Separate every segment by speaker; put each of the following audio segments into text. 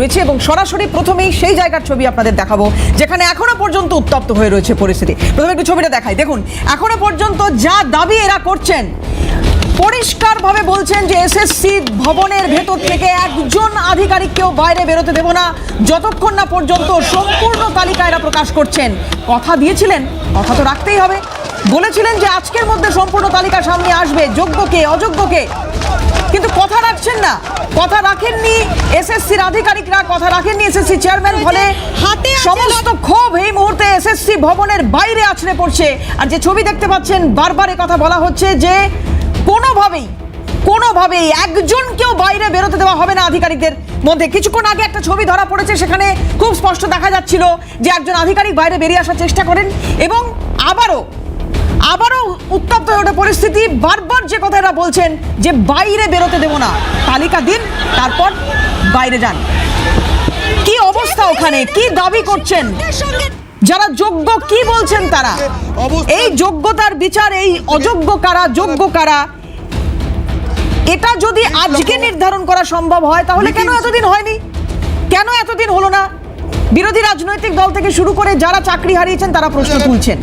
Speaker 1: রয়েছে এবং সরাসরি প্রথমেই সেই জায়গার ছবি আপনাদের দেখাবো যেখানে এখনো পর্যন্ত উত্তপ্ত হয়ে রয়েছে পরিস্থিতি। প্রথমে একটু ছবিটা দেখাই। দেখুন, এখনো পর্যন্ত যা দাবি এরা করছেন, পরিষ্কারভাবে বলছেন যে এসএসসি ভবনের ভেতর থেকে একজন আধিকারিককেও বাইরে বেরোতে দেব না যতক্ষণ না পর্যন্ত সম্পূর্ণ তালিকা এরা প্রকাশ করছেন। কথা দিয়েছিলেন, কথা তো রাখতেই হবে। বলেছিলেন যে আজকের মধ্যে সম্পূর্ণ তালিকা সামনে আসবে, যোগ্যকে অযোগ্যকে, কিন্তু কথা রাখছেন না। কথা রাখেননি এসএসসির আধিকারিকরা, কথা রাখেননি এসএসসি চেয়ারম্যান। ফলে সমস্ত ক্ষোভ এই মুহূর্তে এসএসসি ভবনের বাইরে আছড়ে পড়ছে। আর যে ছবি দেখতে পাচ্ছেন, বারবার কথা বলা হচ্ছে যে কোনোভাবেই একজনকেও বাইরে বেরোতে দেওয়া হবে না আধিকারিকদের মধ্যে। কিছুক্ষণ আগে একটা ছবি ধরা পড়েছে, সেখানে খুব স্পষ্ট দেখা যাচ্ছিল যে একজন আধিকারিক বাইরে বেরিয়ে আসার চেষ্টা করেন এবং আবারও উত্তপ্ত হয়ে ওঠে পরিস্থিতি। বারবার যে কথা এরা বলছেন যে বাইরে বেরোতে দেব না, তালিকা দিন তারপর বাইরে যান। কি অবস্থা ওখানে, কি দাবি করছেন যারা যোগ্য, কি বলছেন তারা? এই যোগ্যতার বিচার, এই অযোগ্য কারা, যোগ্য কারা, এটা যদি আজকে নির্ধারণ করা সম্ভব হয় তাহলে কেন এতদিন হয়নি, কেন এতদিন হলো না? বিরোধী রাজনৈতিক দল থেকে শুরু করে যারা চাকরি হারিয়েছেন তারা প্রশ্ন তুলছেন।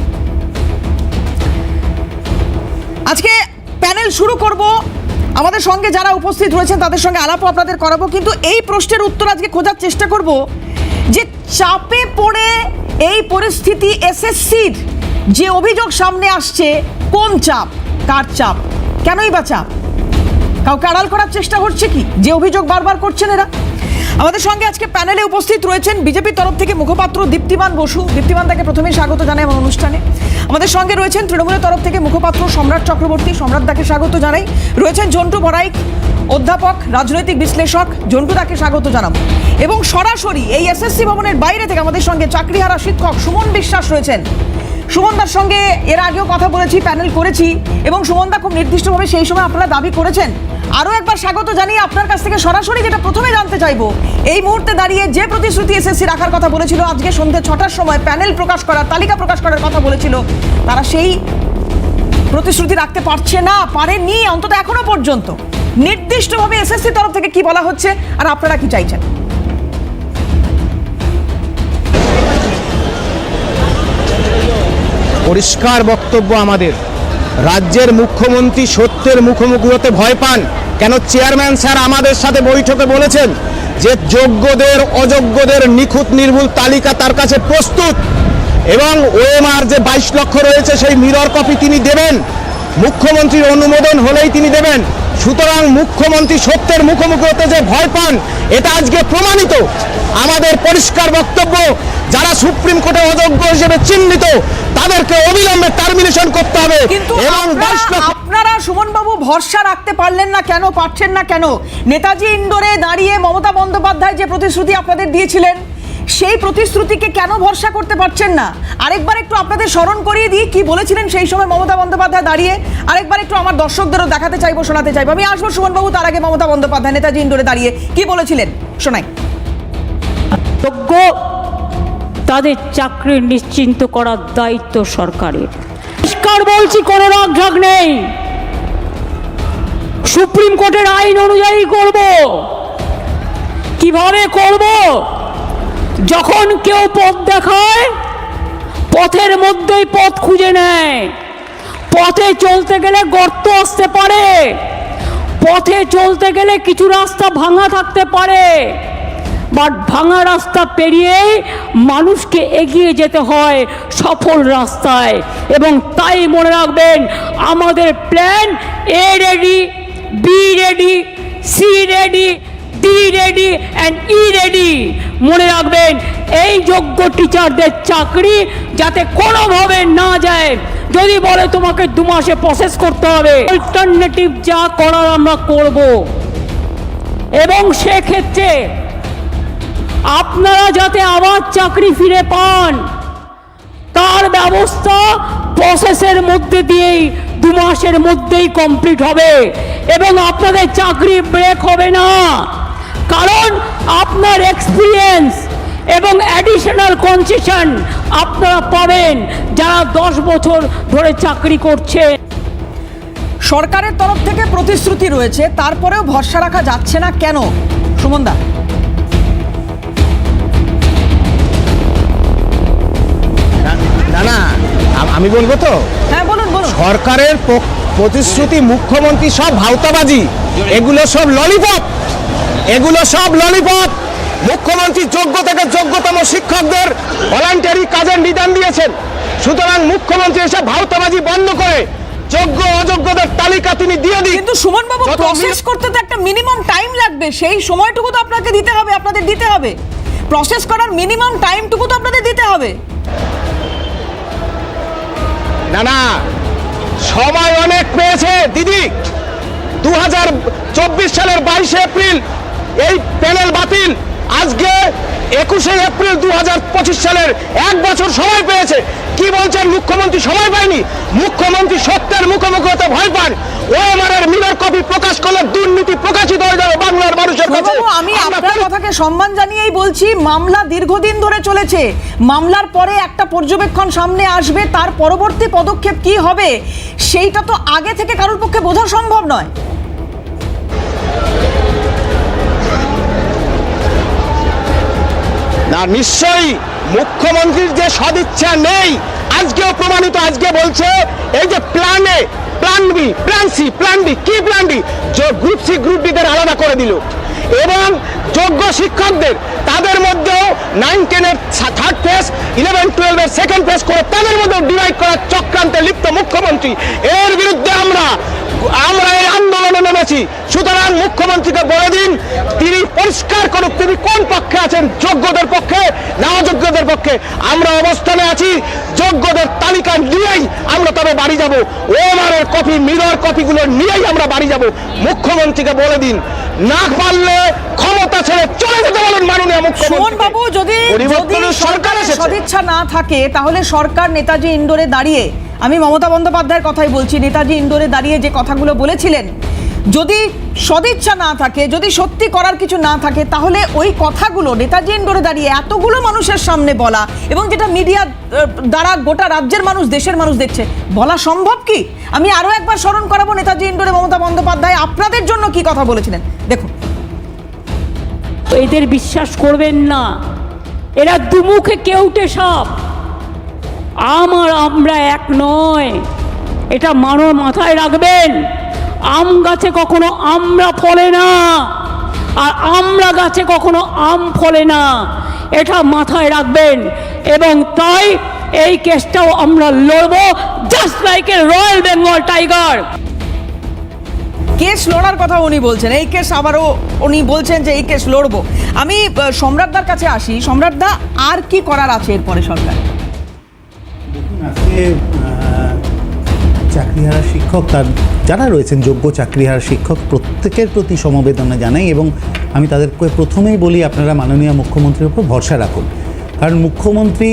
Speaker 1: আজকে প্যানেল শুরু করব, আমাদের সঙ্গে যারা উপস্থিত রয়েছেন তাদের সঙ্গে আলাপও আপনাদের করাবো, কিন্তু এই প্রশ্নের উত্তর আজকে খোঁজার চেষ্টা করব যে চাপে পড়ে এই পরিস্থিতি, এসএসসির যে অভিযোগ সামনে আসছে, কোন চাপ, কার চাপ, কেনই বা চাপ? কাউকে আড়াল করার চেষ্টা হচ্ছে কি, যে অভিযোগ বারবার করছেন এরা? আমাদের সঙ্গে আজকে প্যানেলে উপস্থিত রয়েছেন বিজেপির তরফ থেকে মুখপাত্র দীপ্তিমান বসু। দীপ্তিমান, তাকে প্রথমেই স্বাগত জানাই আমার অনুষ্ঠানে। আমাদের সঙ্গে রয়েছেন তৃণমূলের তরফ থেকে মুখপাত্র সম্রাট চক্রবর্তী। সম্রাট দাকে স্বাগত জানাই। রয়েছেন জন্টু বড়াইক, অধ্যাপক, রাজনৈতিক বিশ্লেষক। জন্টু দাকে স্বাগত জানাবো। এবং সরাসরি এই এসএসসি ভবনের বাইরে থেকে আমাদের সঙ্গে চাকরিহারা শিক্ষক সুমন বিশ্বাস রয়েছেন। সুমনদার সঙ্গে এর আগেও কথা বলেছি, প্যানেল করেছি, এবং সুমনদা খুব নির্দিষ্টভাবে সেই সময় আপনারা দাবি করেছেন। আরও একবার স্বাগত জানিয়ে আপনার কাছ থেকে সরাসরি যেটা প্রথমে জানতে চাইবো, এই মুহূর্তে দাঁড়িয়ে যে প্রতিশ্রুতি এসএসসি রাখার কথা বলেছিল, আজকে সন্ধ্যে 6টার সময় প্যানেল প্রকাশ করার, তালিকা প্রকাশ করার কথা বলেছিল, তারা সেই প্রতিশ্রুতি রাখতে পারছে না, পারেনি অন্তত এখনো পর্যন্ত। নির্দিষ্টভাবে এসএসসি তরফ থেকে কি বলা হচ্ছে আর আপনারা কি চাইছেন?
Speaker 2: পরিষ্কার বক্তব্য আমাদের। রাজ্যের মুখ্যমন্ত্রী সত্যের মুখোমুখি হতে ভয় পান। কেন? চেয়ারম্যান স্যার আমাদের সাথে বৈঠকে বলেছেন যে যোগ্যদের অযোগ্যদের নিখুঁত নির্ভুল তালিকা তার কাছে প্রস্তুত, এবং ওএমআর যে 22 লক্ষ রয়েছে সেই মিরর কপি তিনি দেবেন, মুখ্যমন্ত্রীর অনুমোদন হলেই তিনি দেবেন। সুতরাং মুখ্যমন্ত্রী সত্যের মুখোমুখি হতে যে ভয় পান, এটা আজকে প্রমাণিত। আমাদের পরিষ্কার বক্তব্য, যারা সুপ্রিম কোর্টে অযোগ্য হিসেবে চিহ্নিত তাদেরকে অবিলম্বে টার্মিনেশন করতে হবে।
Speaker 1: কিন্তু আপনারা সুমনবাবু ভরসা রাখতে পারলেন না কেন, পারছেন না কেন? নেতাজি ইন্ডোরে দাঁড়িয়ে মমতা বন্দ্যোপাধ্যায় যে প্রতিশ্রুতি আপনাদের দিয়েছিলেন, সেই প্রতিশ্রুতিকে কেন ভরসা করতে পারছেন না? আরেকবার একটু আপনাদের স্মরণ করিয়ে দিই কি বলেছিলেন সেই সময় মমতা বন্দ্যোপাধ্যায় দাঁড়িয়ে। আরেকবার একটু আমার দর্শকদেরও দেখাতে চাইবো, শোনাতে চাইবো। আমি আসবো সুমনবাবু, তার আগে মমতা বন্দ্যোপাধ্যায় নেতাজি ইন্ডোরে দাঁড়িয়ে কি বলেছিলেন শোনাই।
Speaker 3: যোগ্য তাদের চাকরি নিশ্চিন্ত করার দায়িত্ব সরকারের। পরিষ্কার বলছি, কোনো রাগ নেই। সুপ্রিম কোর্টের আইন অনুযায়ী করব। কিভাবে করব? যখন কেউ পথ দেখায়, পথের মধ্যেই পথ খুঁজে নেয়। পথে চলতে গেলে গর্ত আসতে পারে, পথে চলতে গেলে কিছু রাস্তা ভাঙা থাকতে পারে, বাট ভাঙা রাস্তা পেরিয়েই মানুষকে এগিয়ে যেতে হয় সফল রাস্তায়। এবং তাই মনে রাখবেন, আমাদের plan A ready, B ready, C ready, D ready and E ready. মনে রাখবেন, এই যোগ্য টিচারদের চাকরি যাতে কোনোভাবে না যায়। যদি বলে তোমাকে 2 মাসে প্রসেস করতে হবে, অল্টারনেটিভ যা করার আমরা করব। এবং সেক্ষেত্রে আপনারা যাতে আবার চাকরি ফিরে পান, তার ব্যবস্থা প্রসেসের মধ্যে দিয়েই 2 মাসের মধ্যেই কমপ্লিট হবে, এবং আপনাদের চাকরি ব্রেক হবে না। কারণ আপনার এক্সপিরিয়েন্স এবং অ্যাডিশনাল কনসেশন আপনারা পাবেন যারা 10 বছর ধরে চাকরি করছে।
Speaker 1: সরকারের তরফ থেকে প্রতিশ্রুতি রয়েছে, তারপরেও ভরসা রাখা যাচ্ছে না কেন সুমনদা?
Speaker 2: আমি বলবো তো,
Speaker 1: হ্যাঁ বলুন বলুন।
Speaker 2: সরকারের প্রতিশ্রুতি, মুখ্যমন্ত্রী সব ভাওতাবাজি, এগুলো সব ললিপপ, এগুলো সব ললিপপ। মুখ্যমন্ত্রী যোগ্য থেকে যোগ্যতম শিক্ষকদের ভলান্টারি কাজের নিদান দিয়েছেন। সুতরাং মুখ্যমন্ত্রী এসব ভাওতাবাজি বন্ধ করে যোগ্য অযোগ্যদের তালিকা তিনি দিয়ে দিন।
Speaker 1: কিন্তু সুমন বাবু,
Speaker 2: যত
Speaker 1: প্রসেস করতে তো একটা মিনিমাম টাইম লাগবে, সেই সময়টুকু তো আপনাকে দিতে হবে, আপনাদের দিতে হবে। প্রসেস করার মিনিমাম টাইমটুকু তো আপনাদের দিতে হবে।
Speaker 2: না না, সময় অনেক পেয়েছে দিদি। 2024 সালের 22 এপ্রিল এই প্যানেল বাতিল, আজকে 21 এপ্রিল 2025 সালের 1 বছর সময় পেয়েছে। কি বলছেন মুখ্যমন্ত্রী সময় পায়নি? মুখ্যমন্ত্রী সত্যের মুখোমুখি হতে ভয় পান। ওএমআর মিরর কপি প্রকাশ করলে দুর্নীতি প্রকাশিত হয়ে যাবে বাংলার মানুষের কাছে।
Speaker 1: বাবু, আমি আপনার কথাকে সম্মান জানিয়েই বলছি, মামলা দীর্ঘদিন ধরে চলেছে। মামলার পরে একটা পর্যবেক্ষণ সামনে আসবে, তার পরবর্তী পদক্ষেপ কি হবে সেইটা তো আগে থেকে কারোর পক্ষে বোঝা সম্ভব নয়।
Speaker 2: না, নিশ্চয়ই মুখ্যমন্ত্রীর যে সদিচ্ছা নেই আজকেও প্রমাণিত। আজকে বলছে এই যে plan A, plan B, plan C, plan D. কি plan D? Group C, group D দের আলাদা করে দিল। এবং যোগ্য শিক্ষকদের তাদের মধ্যেও 9-10 এর থার্ড ফেজ, 11-12 এর সেকেন্ড ফেজ করে তাদের মধ্যেও ডিভাইড করার চক্রান্তে লিপ্ত মুখ্যমন্ত্রী। এর বিরুদ্ধে আমরা এই আন্দোলনে নেমেছি। সুতরাং মুখ্যমন্ত্রীকে বলে দিন, তিনি পরিষ্কার করুক তিনি কোন পক্ষে আছেন, যোগ্যদের পক্ষে না অযোগ্যদের পক্ষে। আমরা অবস্থানে আছি যোগ্যদের তালিকা নিয়েই আমরা তবে বাড়ি যাব। ওএমআর কপি, মিরর কপিগুলো নিয়েই আমরা বাড়ি যাব। মুখ্যমন্ত্রীকে বলে দিন, না পারলে ক্ষমতা ছেড়ে চলে যেতে বলুন মাননীয়
Speaker 1: সুমন
Speaker 2: মুখ্যমন্ত্রী।
Speaker 1: বাবু, যদি সরকারের সদিচ্ছা না থাকে তাহলে সরকার নেতাজি ইন্ডোরে দাঁড়িয়ে, আমি মমতা বন্দ্যোপাধ্যায়ের কথাই বলছি, নেতাজি ইন্ডোরে দাঁড়িয়ে যে কথাগুলো বলেছিলেন, যদি সদিচ্ছা না থাকে, যদি সত্যি করার কিছু না থাকে, তাহলে ওই কথাগুলো নেতাজি ইন্ডোরে দাঁড়িয়ে এতগুলো মানুষের সামনে বলা, এবং যেটা মিডিয়া দ্বারা গোটা রাজ্যের মানুষ, দেশের মানুষ দেখছে, বলা সম্ভব কি? আমি আরো একবার স্মরণ করাবো, নেতাজি ইন্ডোরে মমতা বন্দ্যোপাধ্যায় আপনাদের জন্য কি কথা বলেছিলেন, দেখুন।
Speaker 3: এদের বিশ্বাস করবেন না, এরা দুমুখে কেউটে সাপ। আমরা এক নয়, এটা মাথায় রাখবেন। আম গাছে কখনো আমরা ফলে না, আর আমরা গাছে কখনো আম ফলে না, এটা মাথায় রাখবেন। এবং তাই এই কেসটাও আমরা লড়বো, just like a royal Bengal tiger.
Speaker 1: Case লড়ার কথা উনি বলছেন, এই কেস আবারও উনি বলছেন যে এই কেস লড়বো। আমি সম্রাটদার কাছে আসি। সম্রাটদা, আর কি করার আছে এরপরে সরকার?
Speaker 4: দেখুন, আজকে চাকরিহারা শিক্ষক, তার যারা রয়েছেন যোগ্য চাকরিহারা শিক্ষক, প্রত্যেকের প্রতি সমবেদনা জানাই। এবং আমি তাদেরকে প্রথমেই বলি, আপনারা মাননীয় মুখ্যমন্ত্রীর উপর ভরসা রাখুন, কারণ মুখ্যমন্ত্রী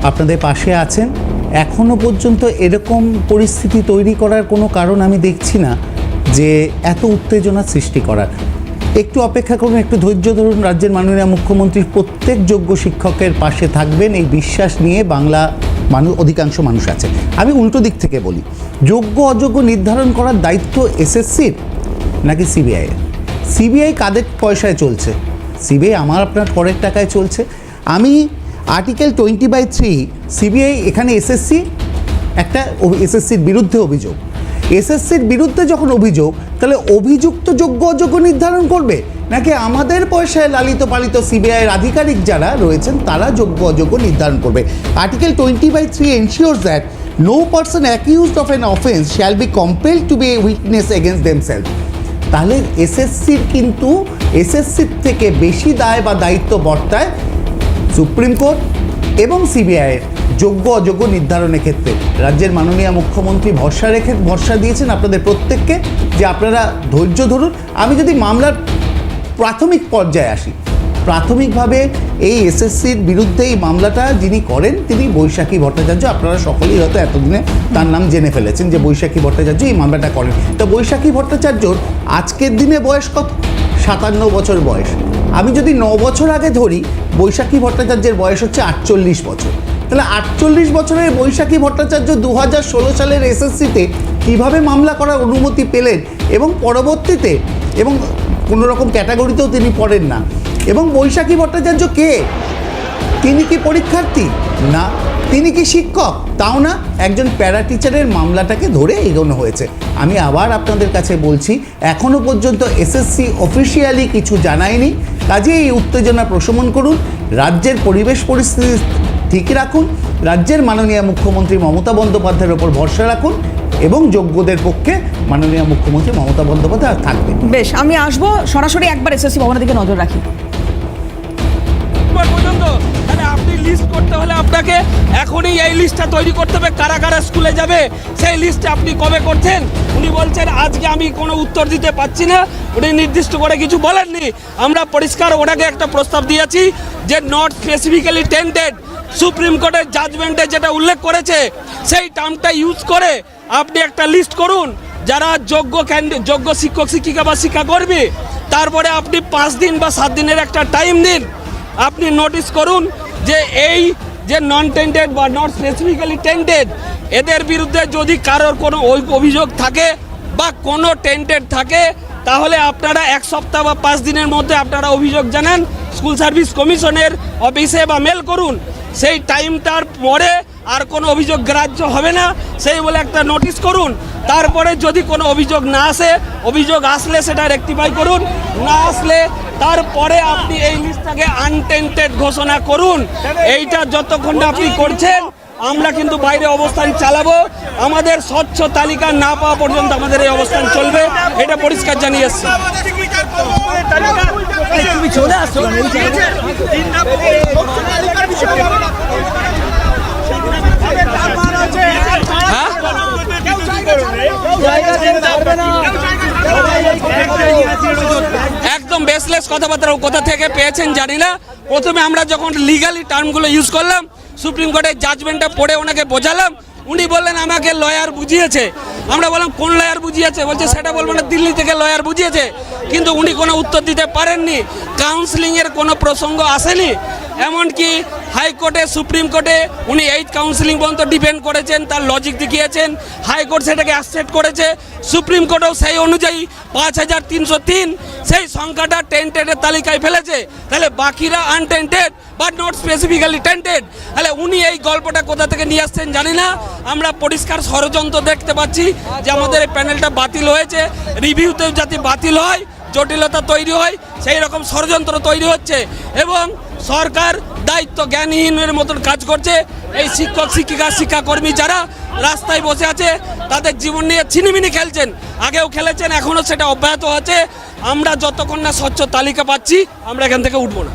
Speaker 4: আপনাদের পাশে আছেন। এখনও পর্যন্ত এরকম পরিস্থিতি তৈরি করার কোনো কারণ আমি দেখছি না যে এত উত্তেজনা সৃষ্টি করার। একটু অপেক্ষা করুন, একটু ধৈর্য ধরুন। রাজ্যের মাননীয় মুখ্যমন্ত্রী প্রত্যেক যোগ্য শিক্ষকের পাশে থাকবেন, এই বিশ্বাস নিয়ে বাংলা অধিকাংশ মানুষ আছে। আমি উল্টো দিক থেকে বলি, যোগ্য অযোগ্য নির্ধারণ করার দায়িত্ব এসএসসির নাকি সিবিআইয়ের? সিবিআই কাদের পয়সায় চলছে? সিবিআই আমার আপনার করের টাকায় চলছে। আমি আর্টিকেল 20/3, সিবিআই এখানে এসএসসি, একটা এসএসসির বিরুদ্ধে অভিযোগ, এসএসসির বিরুদ্ধে যখন অভিযোগ, তাহলে অভিযুক্ত যোগ্য অযোগ্য নির্ধারণ করবে নাকি আমাদের পয়সায় লালিত পালিত সিবিআইয়ের আধিকারিক যারা রয়েছেন তারা যোগ্য অযোগ্য নির্ধারণ করবে? Article 20/3 ensures that no person accused of an offence shall be compelled to be a witness against themselves. তাহলে এসএসসির থেকে বেশি দায় বা দায়িত্ব বর্তায় সুপ্রিম কোর্ট এবং সিবিআইয়ের যোগ্য অযোগ্য নির্ধারণের ক্ষেত্রে। রাজ্যের মাননীয় মুখ্যমন্ত্রী ভরসা দিয়েছেন আপনাদের প্রত্যেককে যে আপনারা ধৈর্য ধরুন। আমি যদি মামলার প্রাথমিক পর্যায়ে আসি, প্রাথমিকভাবে এই এসএসসির বিরুদ্ধে এই মামলাটা যিনি করেন তিনি বৈশাখী ভট্টাচার্য। আপনারা সকলেই হয়তো এতদিনে তার নাম জেনে ফেলেছেন যে বৈশাখী ভট্টাচার্য এই মামলাটা করেন। তো বৈশাখী ভট্টাচার্যর আজকের দিনে বয়স কত? 57 বছর বয়স। আমি যদি 9 বছর আগে ধরি, বৈশাখী ভট্টাচার্যের বয়স হচ্ছে 48 বছর। তাহলে 48 বছরের বৈশাখী ভট্টাচার্য 2016 সালের এসএসসিতে কীভাবে মামলা করার অনুমতি পেলেন এবং পরবর্তীতে, এবং কোনো রকম ক্যাটাগরিতেও তিনি পড়েন না। এবং বৈশাখী ভট্টাচার্য কে? তিনি কি পরীক্ষার্থী? না, তিনি কি শিক্ষক? তাও না, একজন প্যারা টিচারের মামলাটাকে ধরে এগোনো হয়েছে। আমি আবার আপনাদের কাছে বলছি, এখনও পর্যন্ত এসএসসি অফিসিয়ালি কিছু জানায়নি, কাজে এই উত্তেজনা প্রশমন করুন, রাজ্যের পরিবেশ পরিস্থিতি ঠিক রাখুন, রাজ্যের মাননীয় মুখ্যমন্ত্রী মমতা বন্দ্যোপাধ্যায়ের ওপর ভরসা রাখুন এবং যোগ্যদের পক্ষে মাননীয় মুখ্যমন্ত্রী মমতা বন্দ্যোপাধ্যায় থাকবেন।
Speaker 1: বেশ, আমি আসবো সরাসরি, একবার এসএসসি ভবনের দিকে নজর রাখি।
Speaker 5: পর্যন্ত তাহলে আপনি লিস্ট করতে হলে আপনাকে এখনই এই লিস্টটা তৈরি করতে হবে, কারা কারা স্কুলে যাবে সেই লিস্টে আপনি কবে করছেন? উনি বলছেন আজকে আমি কোনো উত্তর দিতে পারছি না, উনি নির্দিষ্ট করে কিছু বলেননি। আমরা পরিষ্কার ওনাকে একটা প্রস্তাব দিয়েছি যে নট স্পেসিফিক্যালি টেন্টেড, সুপ্রিম কোর্টের জাজমেন্টে যেটা উল্লেখ করেছে সেই টার্মটা ইউজ করে আপনি একটা লিস্ট করুন যারা যোগ্য শিক্ষক শিক্ষিকা বা শিক্ষাকর্মী, তারপরে আপনি 5 দিন বা 7 দিনের একটা টাইম দিন, আপনি নোটিশ করুন যে এই যে নন টেন্টেড বা নট স্পেসিফিক্যালি টেন্টেড এদের বিরুদ্ধে যদি কারোর কোনো অভিযোগ থাকে বা কোনো টেন্টেড থাকে তাহলে আপনারা 1 সপ্তাহ বা 5 দিনের মধ্যে আপনারা অভিযোগ জানান স্কুল সার্ভিস কমিশনের অফিসে বা মেল করুন। সেই টাইমটার পরে আর কোনো অভিযোগ গ্রাহ্য হবে না সেই বলে একটা নোটিশ করুন। তারপরে যদি কোনো অভিযোগ না আসে, অভিযোগ আসলে সেটা রেকটিফাই করুন, না আসলে তারপরে আপনি এই লিস্টটাকে আনটেন্টেড ঘোষণা করুন। এইটা যতক্ষণ না আপনি করছেন আমরা কিন্তু বাইরে অবস্থান চালাবো, আমাদের স্বচ্ছ তালিকা না পাওয়া পর্যন্ত আমাদের এই অবস্থান চলবে, এটা পরিষ্কার জানিয়ে এসছি। হ্যাঁ, একদম বেসলেস কথাবার্তা কোথা থেকে পেয়েছেন জানি না। প্রথমে আমরা যখন লিগালি টার্মগুলো ইউজ করলাম, সুপ্রিম কোর্টের জাজমেন্টটা পড়ে ওনাকে বোঝালাম, উনি বললেন আমাকে লয়ার বুঝিয়েছে। আমরা বললাম কোন লয়ার বুঝিয়েছে? বলছে সেটা বলবো না, দিল্লি থেকে লয়ার বুঝিয়েছে। কিন্তু উনি কোনো উত্তর দিতে পারেননি, কাউন্সিলিংয়ের কোনো প্রসঙ্গ আসেনি। এমনকি হাইকোর্টে সুপ্রিম কোর্টে উনি 8 কাউন্সিলিং পর্যন্ত ডিপেন্ড করেছেন, তার লজিক দেখিয়েছেন, হাইকোর্ট সেটাকে অ্যাকসেপ্ট করেছে, সুপ্রিম কোর্টেও সেই অনুযায়ী 5303 সেই সংখ্যাটা টেন্টেডের তালিকায় ফেলেছে। তাহলে বাকিরা untainted but not specifically tainted. তাহলে উনি এই গল্পটা কোথা থেকে নিয়ে আসছেন জানি না। আমরা পরিষ্কার ষড়যন্ত্র দেখতে পাচ্ছি যে আমাদের এই প্যানেলটা বাতিল হয়েছে, রিভিউতেও যাতে বাতিল হয়, জটিলতা তৈরি হয়, সেই রকম ষড়যন্ত্র তৈরি হচ্ছে এবং সরকার দায়িত্ব জ্ঞানহীনের মতন কাজ করছে। এই শিক্ষক শিক্ষিকা শিক্ষাকর্মী যারা রাস্তায় বসে আছে তাদের জীবন নিয়ে ছিনিমিনি খেলছেন, আগেও খেলেছেন, এখনও সেটা অব্যাহত আছে। আমরা যতক্ষণ না স্বচ্ছ তালিকা পাচ্ছি আমরা এখান থেকে উঠবো না।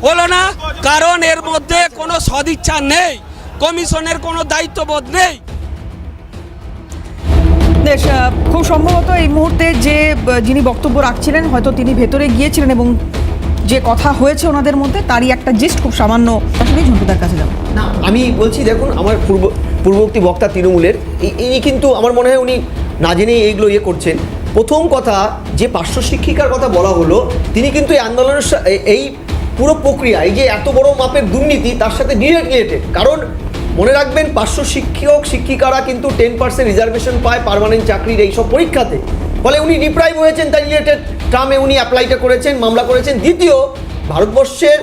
Speaker 5: হলো না কারণ এর মধ্যে কোনো সদিচ্ছা নেই, কমিশনের কোনো দায়িত্ববোধ নেই।
Speaker 1: বেশ, খুব সম্ভবত এই মুহূর্তে যে যিনি বক্তব্য রাখছিলেন হয়তো তিনি ভেতরে গিয়েছিলেন এবং যে কথা হয়েছে ওনাদের মধ্যে তারই একটা জিস্ট খুব সামান্য আসলে ঝন্টুদার কাছে যাবো।
Speaker 6: না, আমি বলছি দেখুন, আমার পূর্ববর্তী বক্তা তৃণমূলের ইনি কিন্তু আমার মনে হয় উনি না জেনেই এইগুলো করছেন। প্রথম কথা, যে পার্শ্ব শিক্ষিকার কথা বলা হলো, তিনি কিন্তু এই আন্দোলনের এই পুরো প্রক্রিয়া, এই যে এত বড় মাপের দুর্নীতি তার সাথে ডিরেক্ট রিলেটেড। কারণ মনে রাখবেন, পার্শ্ব শিক্ষক শিক্ষিকারা কিন্তু 10% রিজার্ভেশন পায় পার্মানেন্ট চাকরির এইসব পরীক্ষাতে, ফলে উনি ডিপ্রাইভ হয়েছেন, তাই রিলেটেড টার্মে উনি অ্যাপ্লাইটা করেছেন, মামলা করেছেন। দ্বিতীয়, ভারতবর্ষের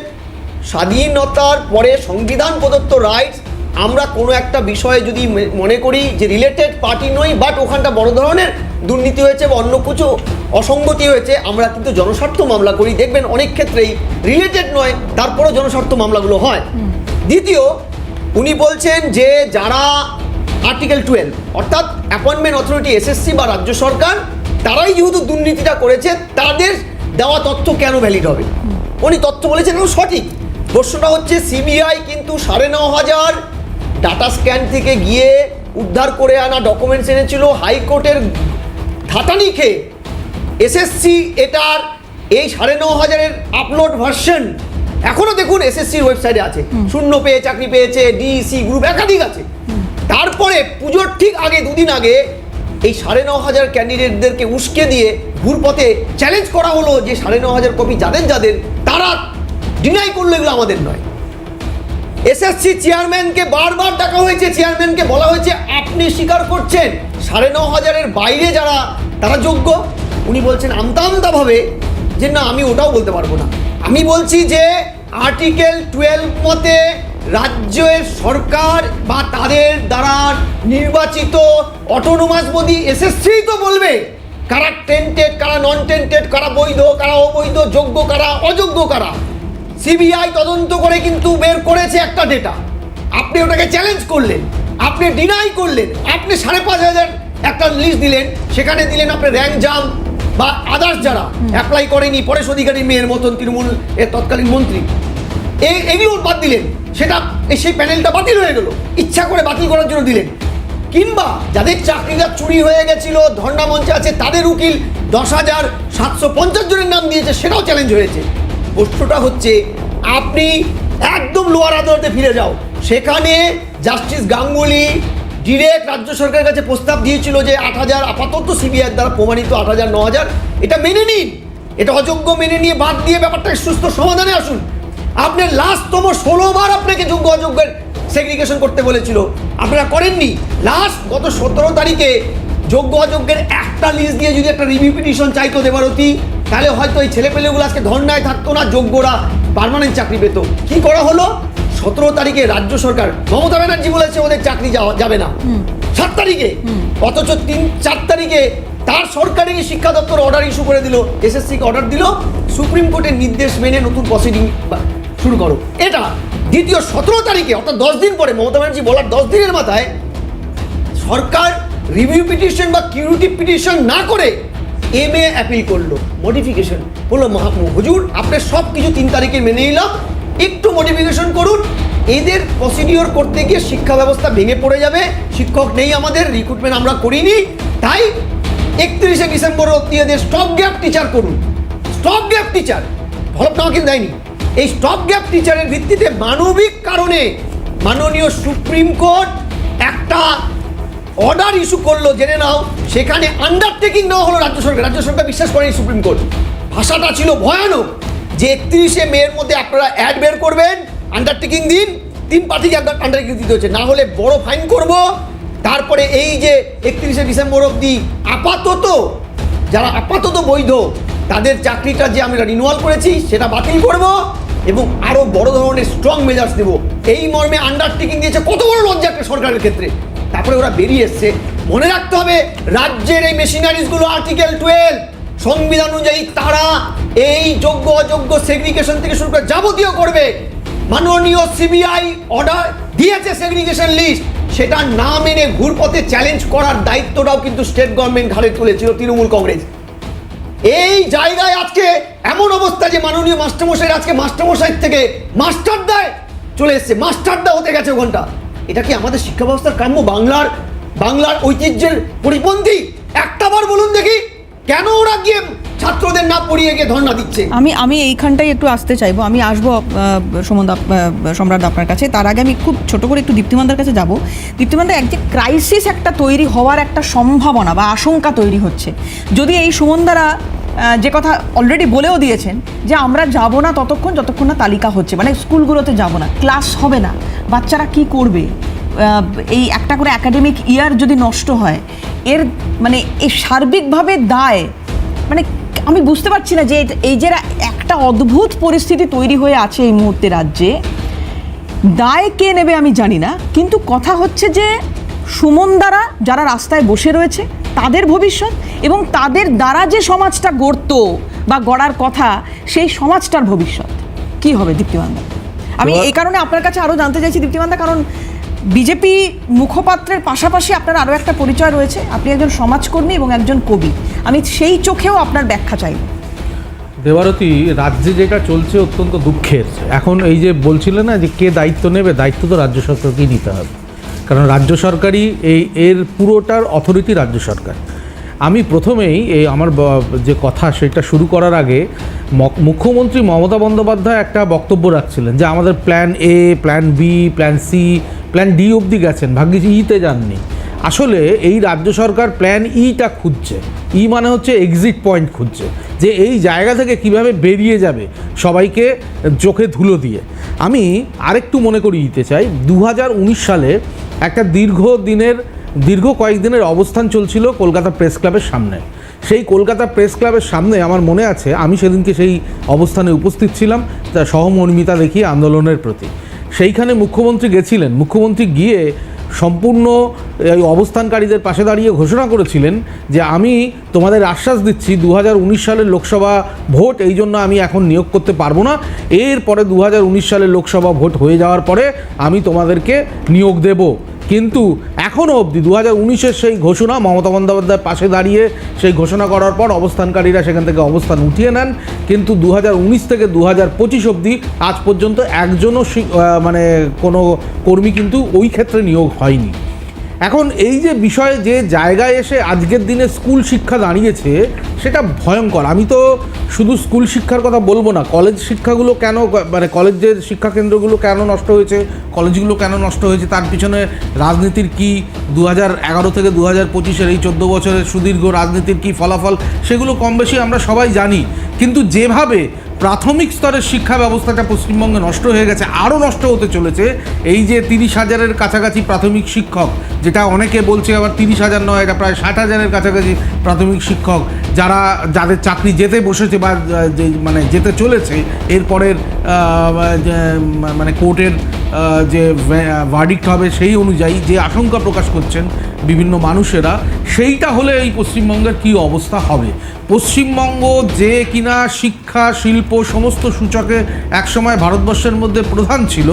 Speaker 6: স্বাধীনতার পরে সংবিধান প্রদত্ত রাইটস, আমরা কোনো একটা বিষয়ে যদি মনে করি যে রিলেটেড পার্টি নই, বাট ওখানটা বড় ধরনের দুর্নীতি হয়েছে বা অন্য কিছু অসঙ্গতি হয়েছে, আমরা কিন্তু জনস্বার্থ মামলা করি। দেখবেন অনেক ক্ষেত্রেই রিলেটেড নয়, তারপরেও জনস্বার্থ মামলাগুলো হয়। দ্বিতীয়, উনি বলছেন যে যারা আর্টিকেল 12 অর্থাৎ অ্যাপয়েন্টমেন্ট অথরিটি এসএসসি বা রাজ্য সরকার, তারাই যেহেতু দুর্নীতিটা করেছে, তাদের দেওয়া তথ্য কেন ভ্যালিড হবে? উনি তথ্য বলেছেন এবং সঠিক। প্রশ্নটা হচ্ছে সিবিআই কিন্তু 9,500 ডাটা স্ক্যান থেকে গিয়ে উদ্ধার করে আনা ডকুমেন্টস এনেছিল, হাইকোর্টের ধাতানি খেয়ে এসএসসি এটার এই 9,500-এর আপলোড ভার্সন এখনও দেখুন এসএসসির ওয়েবসাইটে আছে। 0 পেয়ে চাকরি পেয়েছে, ডিইসি গ্রুপ একাধিক আছে। তারপরে পুজোর ঠিক আগে 2 দিন আগে এই 9,500 ক্যান্ডিডেটদেরকে উস্কে দিয়ে ঘুরপথে চ্যালেঞ্জ করা হলো যে 9,500 কপি যাদের তারা ডিনাই করলো এগুলো আমাদের নয়। এসএসসি চেয়ারম্যানকে বারবার ডাকা হয়েছে, চেয়ারম্যানকে বলা হয়েছে আপনি স্বীকার করছেন 9,500-এর বাইরে যারা তারা যোগ্য। উনি বলছেন আমতা আমতাভাবে যে না, আমি ওটাও বলতে পারবো না। আমি বলছি যে আর্টিকেল 12 মতে রাজ্যের সরকার বা তাদের দ্বারা নির্বাচিত অটোনোমাস বডি এসএসসি তো বলবে কারা টেন্টেড, কারা নন টেন্টেড, কারা বৈধ, কারা অবৈধ, যোগ্য কারা, অযোগ্য কারা। সিবিআই তদন্ত করে কিন্তু বের করেছে একটা ডেটা। আপনি ওটাকে চ্যালেঞ্জ করলেন, আপনি ডিনাই করলেন, আপনি 5,500 একটা লিস্ট দিলেন, সেখানে দিলেন আপনি র্যাঙ্ক জাম বা আদার্স যারা অ্যাপ্লাই করেনি, পরেশ অধিকারী মেয়ের মতন তৃণমূল এর তৎকালীন মন্ত্রী, এগুলো বাদ দিলেন, সেটা সেই প্যানেলটা বাতিল হয়ে গেল, ইচ্ছা করে বাতিল করার জন্য দিলেন। কিংবা যাদের চাকরিটা চুরি হয়ে গেছিল, ধর্ণা মঞ্চে আছে, তাদের উকিল 10,750 জনের নাম দিয়েছে, সেটাও চ্যালেঞ্জ হয়েছে। প্রশ্নটা হচ্ছে আপনি একদম লোয়ার আদালতে ফিরে যাও, সেখানে জাস্টিস গাঙ্গুলি ডিরেক্ট রাজ্য সরকারের কাছে প্রস্তাব দিয়েছিল যে 8,000 আপাতত সিবিআই দ্বারা প্রমাণিত 8,000 9,000 এটা মেনে নিন, এটা অযোগ্য মেনে নিয়ে বাদ দিয়ে ব্যাপারটাকে সুস্থ সমাধানে আসুন। আপনি লাস্টতম 16 বার আপনাকে যোগ্য অযোগ্যের সেগ্রিগেশন করতে বলেছিল, আপনারা করেননি। লাস্ট গত 17 তারিখে যোগ্য অযোগ্যের একটা লিস্ট দিয়ে যদি একটা রিভিউ পিটিশন চাইতো দেবারতী, তাহলে হয়তো এই ছেলেপেলেগুলো আজকে ধর্নায় থাকতো না, যোগ্যরা পার্মানেন্ট চাকরি পেত। কি করা হলো? 17 তারিখে রাজ্য সরকার, মমতা ব্যানার্জি বলেছে ওদের চাকরি যাবে না 7 তারিখে, অথচ 3-4 তারিখে তার সরকারি শিক্ষা দপ্তর অর্ডার ইস্যু করে দিল, এসএসসিকে অর্ডার দিল সুপ্রিম কোর্টের নির্দেশ মেনে নতুন প্রসিডিং শুরু করো। এটা দ্বিতীয় 17 তারিখে, অর্থাৎ 10 দিন পরে, মমতা ব্যানার্জি বলার 10 দিনের মাথায় সরকার রিভিউ পিটিশন বা কিউরিটিভ পিটিশন না করে এমএ অ্যাপিল করলো, মডিফিকেশন বললো হুজুর আপনি সব কিছু 3 তারিখে মেনে নিলাম, একটু মডিফিকেশন করুন। এদের প্রসিডিওর করতে গিয়ে শিক্ষা ব্যবস্থা ভেঙে পড়ে যাবে, শিক্ষক নেই আমাদের, রিক্রুটমেন্ট আমরা করিনি, তাই 31শে ডিসেম্বর অব্দি এদের স্টপ গ্যাপ টিচার করুন। স্টপ গ্যাপ টিচার হলফনামা কিন্তু দেয়নি। এই স্টপ গ্যাপ টিচারের ভিত্তিতে মানবিক কারণে মাননীয় সুপ্রিম কোর্ট একটা অর্ডার ইস্যু করলো, জেনে নাও, সেখানে আন্ডারটেকিং নেওয়া হলো রাজ্য সরকার। রাজ্য সরকার বিশ্বাস করেনি সুপ্রিম কোর্ট, ভাষাটা ছিল ভয়ানক, যে 31শে মের মধ্যে আপনারা অ্যাড বের করবেন, আন্ডারটেকিং দিন, 3 পার্টিকে আন্ডারটেকিং দিতে হচ্ছে, না হলে বড় ফাইন করব। তারপরে এই যে 31শে ডিসেম্বর অবধি আপাতত যারা আপাতত বৈধ তাদের চাকরিটা যে আমরা রিনিউয়াল করেছি সেটা বাতিল করব এবং আরও বড় ধরনের স্ট্রং মেজার্স দেব, এই মর্মে আন্ডারটেকিং দিয়েছে। কত বড় লজ্জা একটা সরকারের ক্ষেত্রে। তারপরে ওরা বেরিয়ে এসছে। মনে রাখতে হবে রাজ্যের এই মেশিনারিজগুলো আর্টিকেল 12 সংবিধান অনুযায়ী তারা এই যোগ্য অযোগ্য সেগ্রিগেশন থেকে শুরু করে যাবতীয় করবে। মাননীয় সিবিআই অর্ডার দিয়েছে সেগ্রিগেশন লিস্ট, সেটা না মেনে ঘুরপথে চ্যালেঞ্জ করার দায়িত্বটাও কিন্তু স্টেট গভর্নমেন্ট ঘাড়ে তুলেছিল তৃণমূল কংগ্রেস। এই জায়গায় আজকে এমন অবস্থা যে মাননীয় মাস্টারমশাই আজকে মাস্টারমশাই থেকে মাস্টারদায় চলে এসছে, মাস্টারদা হতে গেছে ওখানটা। এটা কি আমাদের শিক্ষা ব্যবস্থার কাম্য? বাংলার ঐতিহ্যের পরিপন্থী? একটাবার বলুন দেখি, কেন ওরা গিয়ে ছাত্রদের না পড়িয়ে গিয়ে ধর্ণা দিচ্ছে?
Speaker 1: আমি এইখানটাই একটু আসতে চাইবো, আমি আসবো সম্রাট আপনার কাছে। তার আগে আমি খুব ছোট করে একটু দীপ্তিমানদার কাছে যাব। দীপ্তিমানদা, এক যে ক্রাইসিস একটা তৈরি হওয়ার একটা সম্ভাবনা বা আশঙ্কা তৈরি হচ্ছে, যদি এই সুমনদারা যে কথা অলরেডি বলেও দিয়েছেন যে আমরা যাব না ততক্ষণ যতক্ষণ না তালিকা হচ্ছে, মানে স্কুলগুলোতে যাব না, ক্লাস হবে না, বাচ্চারা কি করবে, এই একটা করে একাডেমিক ইয়ার যদি নষ্ট হয়, এর মানে এই সার্বিকভাবে দায়, মানে আমি বুঝতে পারছি না যে এই যে একটা অদ্ভুত পরিস্থিতি তৈরি হয়ে আছে এই মুহূর্তে রাজ্যে, দায় কে নেবে আমি জানি না। কিন্তু কথা হচ্ছে যে সুমনদারা যারা রাস্তায় বসে রয়েছে তাদের ভবিষ্যৎ এবং তাদের দ্বারা যে সমাজটা গড়ত বা গড়ার কথা, সেই সমাজটার ভবিষ্যৎ কি হবে দীপ্তিমানদা? আমি এই কারণে আপনার কাছে আরও জানতে চাইছি দীপ্তিমানদা, কারণ বিজেপি মুখপাত্রের পাশাপাশি আপনার আরও একটা পরিচয় রয়েছে, আপনি একজন সমাজকর্মী এবং একজন কবি। আমি সেই চোখেও আপনার ব্যাখ্যা চাইব।
Speaker 7: দেবারতী, রাজ্যে যেটা চলছে অত্যন্ত দুঃখের। এখন এই যে বলছিলেন না যে কে দায়িত্ব নেবে, দায়িত্ব তো রাজ্য সরকারকেই নিতে হবে, কারণ রাজ্য সরকারই এর পুরোটার অথরিটি রাজ্য সরকার। আমি প্রথমেই এই আমার যে কথা সেটা শুরু করার আগে মুখ্যমন্ত্রী মমতা বন্দ্যোপাধ্যায় একটা বক্তব্য রাখছিলেন যে আমাদের plan A, plan B, plan C, plan D অবধি গেছেন, ভাগ্যিস ইতে যাননি। আসলে এই রাজ্য সরকার প্ল্যান ইটা খুঁজছে। ই মানে হচ্ছে এক্সিট পয়েন্ট খুঁজছে, যে এই জায়গা থেকে কিভাবে বেরিয়ে যাবে সবাইকে চোখে ধুলো দিয়ে। আমি আরেকটু মনে করিয়ে দিতে চাই, 2019 সালে একটা দীর্ঘ কয়েকদিনের অবস্থান চলছিল কলকাতা প্রেস ক্লাবের সামনে। সেই কলকাতা প্রেস ক্লাবের সামনে আমার মনে আছে আমি সেদিনকে সেই অবস্থানে উপস্থিত ছিলাম। সহমর্মিতা দেখিয়ে আন্দোলনের প্রতি। সেইখানে মুখ্যমন্ত্রী গেছিলেন, মুখ্যমন্ত্রী গিয়ে সম্পূর্ণ এই অবস্থানকারীদের পাশে দাঁড়িয়ে ঘোষণা করেছিলেন যে আমি তোমাদের আশ্বাস দিচ্ছি 2019 সালের লোকসভা ভোট এই জন্য আমি এখন নিয়োগ করতে পারবো না, এরপরে 2019 সালের লোকসভা ভোট হয়ে যাওয়ার পরে আমি তোমাদেরকে নিয়োগ দেব। কিন্তু এখনও অবধি 2019-এর সেই ঘোষণা, মমতা বন্দ্যোপাধ্যায়ের পাশে দাঁড়িয়ে সেই ঘোষণা করার পর অবস্থানকারীরা সেখান থেকে অবস্থান উঠিয়ে নেন, কিন্তু 2019 থেকে 2025 অবধি আজ পর্যন্ত একজনও মানে কোনো কর্মী কিন্তু ওই ক্ষেত্রে নিয়োগ হয়নি। এখন এই যে বিষয়ে যে জায়গায় এসে আজকের দিনে স্কুল শিক্ষা দাঁড়িয়েছে সেটা ভয়ঙ্কর। আমি তো শুধু স্কুল শিক্ষার কথা বলবো না, কলেজ শিক্ষাগুলো কেন, মানে কলেজের শিক্ষাকেন্দ্রগুলো কেন নষ্ট হয়েছে, কলেজগুলো কেন নষ্ট হয়েছে, তার পিছনে রাজনীতির কি 2011 থেকে 2025-এর এই 14 বছরের সুদীর্ঘ রাজনীতির কি ফলাফল, সেগুলো কম বেশি আমরা সবাই জানি। কিন্তু যেভাবে প্রাথমিক স্তরের শিক্ষা ব্যবস্থাটা পশ্চিমবঙ্গে নষ্ট হয়ে গেছে, আরও নষ্ট হতে চলেছে, এই যে 30,000-এর কাছাকাছি প্রাথমিক শিক্ষক, যেটা অনেকে বলছে আবার 30,000 নয়, এটা প্রায় 60,000-এর কাছাকাছি প্রাথমিক শিক্ষক যাদের চাকরি যেতে বসেছে বা মানে যেতে চলেছে এরপরের মানে কোর্টের যে ভার্ডিক্ট হবে সেই অনুযায়ী, যে আশঙ্কা প্রকাশ করছেন বিভিন্ন মানুষেরা, সেইটা হলে এই পশ্চিমবঙ্গের কী অবস্থা হবে। পশ্চিমবঙ্গ যে কিনা শিক্ষা, শিল্প সমস্ত সূচকে একসময় ভারতবর্ষের মধ্যে প্রধান ছিল,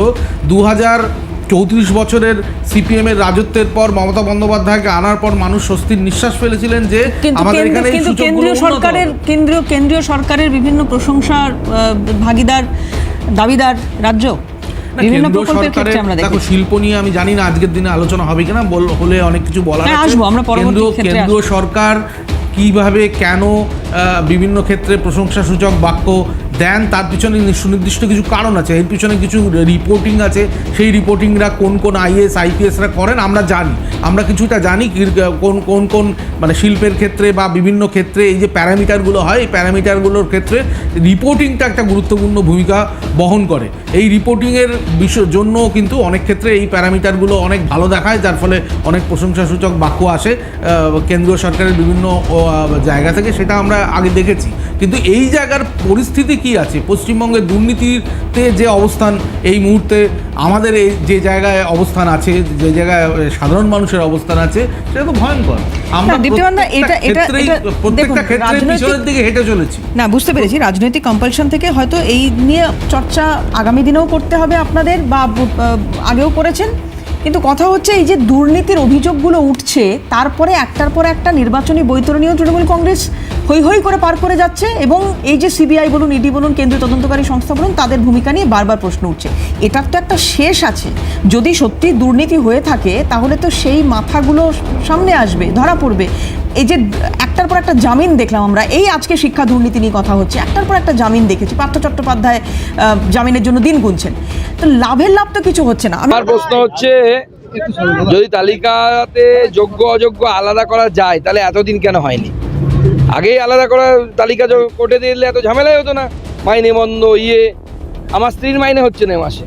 Speaker 7: 2034 বছরের সিপিএমের রাজত্বের পর মমতা বন্দ্যোপাধ্যায়কে আনার পর মানুষ স্বস্তির নিঃশ্বাস ফেলেছিলেন যে আমাদের এখানে এই সূচকগুলো
Speaker 1: কেন্দ্রীয় সরকারের বিভিন্ন প্রশংসার ভাগীদার, দাবিদার রাজ্য বিভিন্ন প্রকল্পের ক্ষেত্রে আমরা দেখি।
Speaker 7: দেখো, শিল্প নিয়ে আমি জানি না আজকের দিনে আলোচনা হবে কিনা, হলে অনেক কিছু বলার আছে।
Speaker 1: আসবো আমরা পরবর্তী ক্ষেত্রে।
Speaker 7: কেন্দ্র সরকার কিভাবে কেন বিভিন্ন ক্ষেত্রে প্রশংসাসূচক বাক্য দেন, তার পিছনে সুনির্দিষ্ট কিছু কারণ আছে, এর পিছনে কিছু রিপোর্টিং আছে। সেই রিপোর্টিংরা কোন কোন আইএস আইপিএসরা করেন আমরা জানি, আমরা কিছুটা জানি কোন কোন কোন মানে শিল্পের ক্ষেত্রে বা বিভিন্ন ক্ষেত্রে এই যে প্যারামিটারগুলো হয়, এই প্যারামিটারগুলোর ক্ষেত্রে রিপোর্টিংটা একটা গুরুত্বপূর্ণ ভূমিকা বহন করে। এই রিপোর্টিংয়ের জন্য কিন্তু অনেক ক্ষেত্রে এই প্যারামিটারগুলো অনেক ভালো দেখায়, যার ফলে অনেক প্রশংসাসূচক বাক্য আসে কেন্দ্রীয় সরকারের বিভিন্ন জায়গা থেকে, সেটা আমরা আগে দেখেছি। কিন্তু এই জায়গার পরিস্থিতি কি আছে, পশ্চিমবঙ্গের দুর্নীতিতে যে অবস্থান এই মুহূর্তে, আমাদের এই যে জায়গায় অবস্থান আছে, যে জায়গায় সাধারণ মানুষের অবস্থান আছে, সেটা তো ভয়ঙ্কর। আমরা প্রত্যেকটা ক্ষেত্রে পিছনের দিকে হেঁটে চলেছি।
Speaker 1: না, বুঝতে পেরেছি, রাজনৈতিক কম্পালশন থেকে হয়তো এই নিয়ে চর্চা আগামী দিনেও করতে হবে আপনাদের, বা আগেও করেছেন। কিন্তু কথা হচ্ছে এই যে দুর্নীতির অভিযোগগুলো উঠছে, তারপরে একটার পর একটা নির্বাচনী বৈতরণীয় তৃণমূল কংগ্রেস হৈ হৈ করে পার করে যাচ্ছে, এবং এই যে সিবিআই বলুন, ইডি বলুন, কেন্দ্রীয় তদন্তকারী সংস্থা বলুন, তাদের ভূমিকা নিয়ে বারবার প্রশ্ন উঠছে। এটার তো একটা শেষ আছে। যদি সত্যি দুর্নীতি হয়ে থাকে তাহলে তো সেই মাথাগুলো সামনে আসবে, ধরা পড়বে। এই যে একটার পর একটা জামিন দেখলাম আমরা, এই আজকে শিক্ষা দুর্নীতি নিয়ে কথা হচ্ছে, একটার পর একটা জামিন দেখেছি, পার্থ চট্টোপাধ্যায় জামিনের জন্য দিন গুনছেন, তো লাভের লাভ তো কিছু হচ্ছে না।
Speaker 8: আমার প্রশ্ন হচ্ছে, যদি তালিকাতে যোগ্য অযোগ্য আলাদা করা যায় তাহলে এতদিন কেন হয়নি? আগেই আলাদা করা তালিকা কোর্টে দিলে এত ঝামেলাই হতো না। মাইনে বন্ধ আমার স্ত্রীর মাইনে হচ্ছে না মাসে,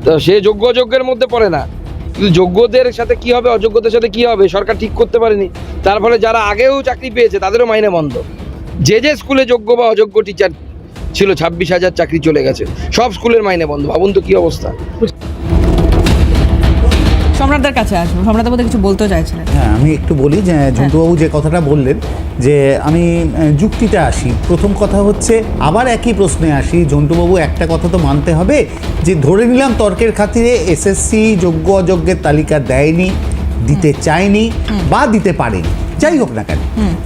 Speaker 8: তো সে যোগ্য অযোগ্যের মধ্যে পড়ে না। কিন্তু যোগ্যদের সাথে কি হবে, অযোগ্যদের সাথে কি হবে সরকার ঠিক করতে পারেনি। তার ফলে যারা আগেও চাকরি পেয়েছে তাদেরও মাইনে বন্ধ। যে স্কুলে যোগ্য বা অযোগ্য টিচার ছিল 26,000 চাকরি চলে গেছে, সব স্কুলের মাইনে বন্ধ। ভাবুন তো কি অবস্থা।
Speaker 1: সম্রাটদের কাছে আসবো, সম্রাটের মধ্যে কিছু বলতে চাইছিলেন।
Speaker 4: হ্যাঁ, আমি একটু বলি যে ঝন্টুবাবু যে কথাটা বললেন, যে আমি যুক্তিটা আসি। প্রথম কথা হচ্ছে, আবার একই প্রশ্নে আসি। ঝন্টুবাবু একটা কথা তো মানতে হবে, যে ধরে নিলাম তর্কের খাতিরে এসএসসি যোগ্য অযোগ্যের তালিকা দেয়নি, দিতে চায়নি বা দিতে পারেনি, যাই হোক না কেন,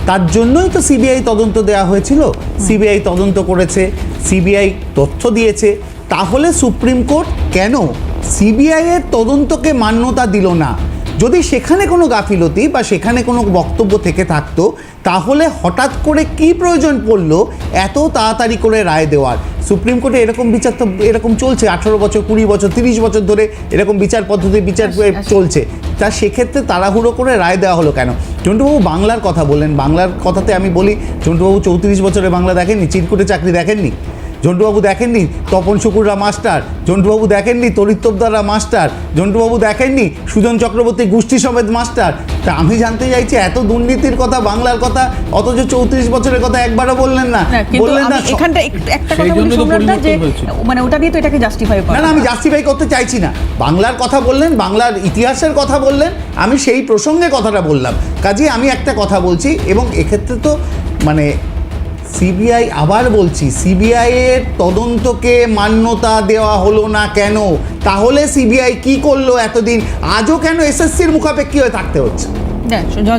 Speaker 4: তার জন্যই তো সিবিআই তদন্ত দেওয়া হয়েছিল। সিবিআই তদন্ত করেছে, সিবিআই তথ্য দিয়েছে। তাহলে সুপ্রিম কোর্ট কেন সিবিআই এর তদন্তকে মান্যতা দিল না? যদি সেখানে কোনো গাফিলতি বা সেখানে কোনো বক্তব্য থেকে থাকতো, তাহলে হঠাৎ করে কি প্রয়োজন পড়লো এত তাড়াতাড়ি করে রায় দেওয়ার? সুপ্রিম কোর্টে এরকম বিচার তো এরকম চলছে 18 বছর, 20 বছর, 30 বছর ধরে এরকম বিচার পদ্ধতি চলছে। তা সেক্ষেত্রে তাড়াহুড়ো করে রায় দেওয়া হলো কেন? ঝন্টুবাবু বাংলার কথা বললেন, বাংলার কথাতে আমি বলি, ঝন্টুবাবু 34 বছরে বাংলা দেখেননি? চিরকুটে চাকরি দেখেননি? ঝন্টুবাবু দেখেননি তপন শুকুররা মাস্টার? ঝন্টুবাবু দেখেননি তরিত তোপদাররা মাস্টার? ঝন্টুবাবু দেখেননি সুজন চক্রবর্তী গোষ্ঠী সমেত মাস্টার? তা আমি জানতে চাইছি, এত দুর্নীতির কথা, বাংলার কথা, অথচ 34 বছরের কথা একবারও বললেন না।
Speaker 1: না, কিন্তু
Speaker 4: বললেন না
Speaker 1: আমি এখানটা একটা
Speaker 7: সেই
Speaker 1: কথা বলি
Speaker 7: জন্যই তো
Speaker 1: সম্রাটদা, যে
Speaker 7: পরিবর্তন হয়েছে।
Speaker 1: মানে ওটা দিয়ে তো এটাকে জাস্টিফাই
Speaker 4: না
Speaker 1: করা
Speaker 4: না, আমি জাস্টিফাই করতে চাইছি না। বাংলার কথা বললেন, বাংলার ইতিহাসের কথা বললেন, আমি সেই প্রসঙ্গে কথাটা বললাম। কাজে আমি একটা কথা বলছি, এবং এক্ষেত্রে তো মানে সিবিআই, আবার বলছি, সিবিআই এর তদন্তকে মান্যতা দেওয়া হলো না কেন? তাহলে সিবিআই কি করলো এতদিন? আজও কেন এসএসসির মুখাপেক্ষী হয়ে থাকতে হচ্ছে?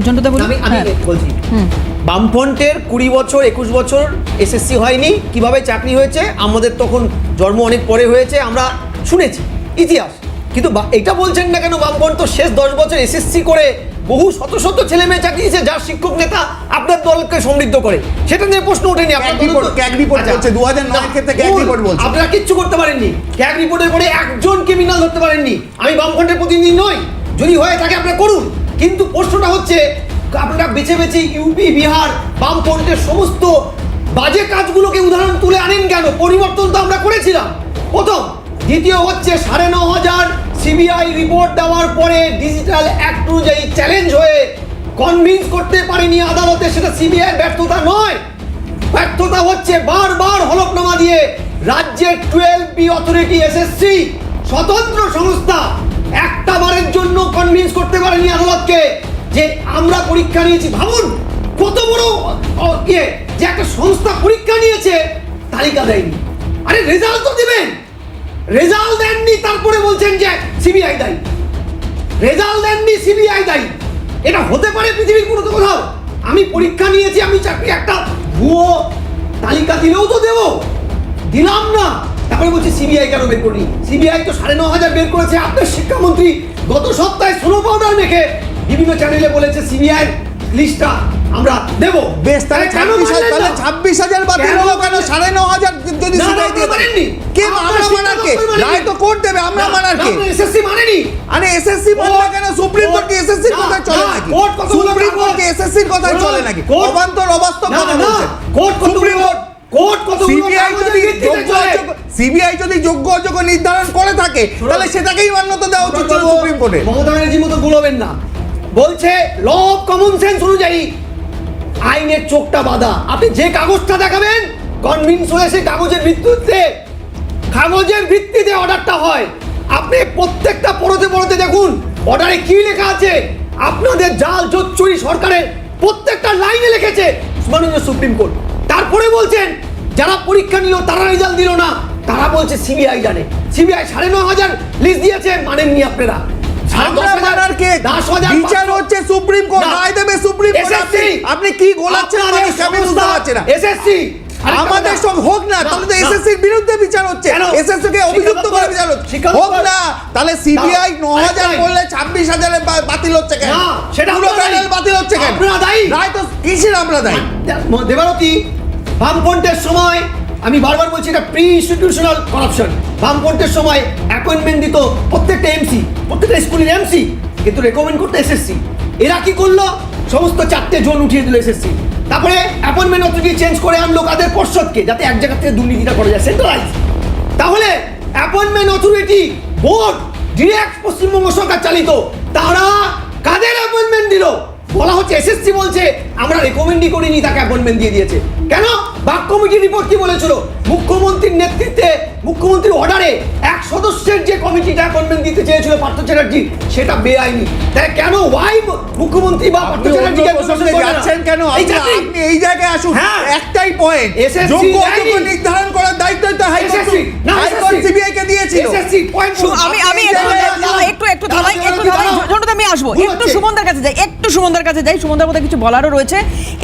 Speaker 1: জন্টুদা বলুন।
Speaker 6: আমি আমি
Speaker 1: হ্যাঁ।
Speaker 6: বলছি, বামফ্রন্টের 20 বছর 21 বছর এসএসসি হয়নি, কিভাবে চাকরি হয়েছে আমাদের তখন জন্ম অনেক পরে হয়েছে, আমরা শুনেছি ইতিহাস। কিন্তু এটা বলছেন না কেন, বামফ্রন্ট তো শেষ 10 বছর এসএসসি করে বহু শত শত ছেলে মেয়ে চাকরি দিয়েছে, যার শিক্ষক নেতা আপনার দলকে সমৃদ্ধ করে, সেটা নিয়ে প্রশ্ন ওঠেনি। আপনার
Speaker 4: ক্যাগ রিপোর্ট বলছে 2009 ক্ষেত্রে ক্যাগ রিপোর্ট বলছে।
Speaker 6: আপনারা কিচ্ছু করতে পারেননি, ক্যাগ রিপোর্টের পরে একজন ক্রিমিনাল ধরতে পারেননি। আমি বামফ্রন্টের প্রতিনিধি নই, যদি হয় তাকে আপনারা করুন, কিন্তু প্রশ্নটা হচ্ছে আপনারা বেছে বেছে ইউপি, বিহার, বামফ্রন্টের সমস্ত বাজে কাজগুলোকে উদাহরণ তুলে আনেন কেন? পরিবর্তন তো আমরা করেছিলাম প্রথম। দ্বিতীয় হচ্ছে 9,500 সিবিআই রিপোর্ট দেওয়ার পরে ডিজিটাল অ্যাক্ট অনুযায়ী চ্যালেঞ্জ হয়ে কনভিন্স করতে পারেনি আদালতে, সেটা সিবিআই ব্যর্থতা নয়। ব্যর্থতা হচ্ছে বারবার হলফনামা দিয়ে রাজ্যের 12B অথরিটি এসএসসি স্বতন্ত্র সংস্থা একটা বারের জন্য কনভিন্স করতে পারেনি আদালতকে যে আমরা পরীক্ষা নিয়েছি। ভাবুন কত বড় যে একটা সংস্থা পরীক্ষা নিয়েছে, তালিকা দেয়নি। আরে রেজাল্ট তো দিবেন, রেজাল্ট দেননি, তারপরে বলছেন যে সিবিআই দায়ী। রেজাল্ট দেননি, সিবিআই দায়ী। এটা হতে পারে পৃথিবীর কোনো কোথাও? আমি পরীক্ষা নিয়েছি, আমি চাকরি, একটা ভুয়ো তালিকা দিলেও তো দেবো, দিলাম না, তারপরে বলছি সিবিআই কেন বের করিনি? সিবিআই তো 9,500 বের করেছে। আপনার শিক্ষামন্ত্রী গত সপ্তাহে স্নো পাউডার মেখে বিভিন্ন চ্যানেলে বলেছে সিবিআই লিস্টটা আমরা দেবো।
Speaker 4: বেশ, তাহলে 26,000 বাতিল হলো কেন? 9,500 যদি সিবিআই দিয়ে দেয়, কে আমরা মানার কে? রায় তো কোর্ট দেবে, আমরা মানার কে?
Speaker 6: এসএসসি মানেনি।
Speaker 4: আরে এসএসসি মানবে কেন? সুপ্রিম কোর্ট কি এসএসসির কথা চলে নাকি? সুপ্রিম কোর্ট কি এসএসসির কথা চলে নাকি? অবান্তর অবাস্তব কথা বলছেন। সুপ্রিম কোর্ট সিবিআই যদি যোগ্য অযোগ্য নির্ধারণ করে থাকে, তাহলে সেটাকেই মান্যতা দেওয়া উচিত ছিল সুপ্রিম কোর্টে।
Speaker 6: মমতা ব্যানার্জির মতো গুলোবেন না। বলছে ল অফ কমন সেন্স অনুযায়ী আইনের চোখটা বাঁধা। আপনি যে কাগজটা দেখাবেন কনভিন্স হয়ে সেই কাগজের ভিত্তিতে অর্ডারটা হয়। আপনি প্রত্যেকটা পড়তে পড়তে দেখুন অর্ডারে কি লেখা আছে। আপনাদের জাল জোচ্চুরি সরকারের প্রত্যেকটা লাইনে লিখেছে মাননীয় সুপ্রিম কোর্ট। তারপরে বলছেন যারা পরীক্ষা নিল তারা রেজাল্ট দিল না, তারা বলছে সিবিআই জানে। সিবিআই 9,500 লিস্ট দিয়েছে, মানেননি আপনারা।
Speaker 4: বিচার হচ্ছে সুপ্রিম কোর্ট, রায় দেবে সুপ্রিম কোর্ট। আপনি কি গোলাচ্ছেন মানুষ? আমি বুঝতে পারছি না।
Speaker 6: এসএসসি
Speaker 4: আমাদের সব হোক না, তাহলে তো এসএসসির বিরুদ্ধে বিচার হচ্ছে, এসএসসি কে অভিযুক্ত করে বিচার হচ্ছে। হোক না, তাহলে সিবিআই 9,000 বললে 26,000 বাতিল হচ্ছে কেন?
Speaker 6: সেটা
Speaker 4: পুরো প্যানেল বাতিল হচ্ছে কেন?
Speaker 6: আপনারা দায়ী।
Speaker 4: রায় তো কিসের আমরা দায়ী?
Speaker 6: দেবারতী, বামফ্রন্টের সময় আমি বারবার বলছি এটা প্রি ইনস্টিটিউশনাল করাপশন। বামফ্রন্টের সময় অ্যাপয়েন্টমেন্ট দিত প্রত্যেকটা এমসি, প্রত্যেকটা স্কুলের এমসি, কিন্তু রেকমেন্ড করতো এসএসসি। এরা কি করলো? সমস্ত 4টে জোন উঠিয়ে দিল এসএসসি। তারপরে অ্যাপয়েন্টমেন্ট অথরিটি চেঞ্জ করে আনলো কাদের? পর্ষদকে, যাতে এক জায়গা থেকে দুর্নীতিটা করা যায়, সেন্ট্রালাইজ। তাহলে appointment authority board direct Paschimbanga সরকার চালিত, তারা কাদের অ্যাপয়েন্টমেন্ট দিল? বলা হচ্ছে এসএসসি বলছে আমরা রেকমেন্ডই করিনি, তাকে অ্যাপয়েন্টমেন্ট দিয়ে দিয়েছে। কেন? বাক কমিটি রিপোর্ট কি বলেছিল? মুখ্যমন্ত্রীর নেতৃত্বে, মুখ্যমন্ত্রীর অর্ডারে 1 সদস্যের যে কমিটিটা অ্যাপয়েন্টমেন্ট দিতে চেয়েছিল পার্থ চ্যাটার্জি, সেটা বেআইনি। তাই কেন ওয়াই মুখ্যমন্ত্রী বা পার্থ চ্যাটার্জিকে
Speaker 4: যাচ্ছেন কেন? আপনি এই জায়গায় আসুন। একটাই পয়েন্ট, যোগ্য অযোগ্য নির্ধারণ করার দায়িত্ব তো হাইকোর্ট সিবিআই কে দিয়েছিল।
Speaker 1: আমি একটু থামাই, ঝন্টুদা আমি আসবো। একটু সুমনদার কাছে যাই, সুমনদার মধ্যে কিছু বলারও রয়েছে।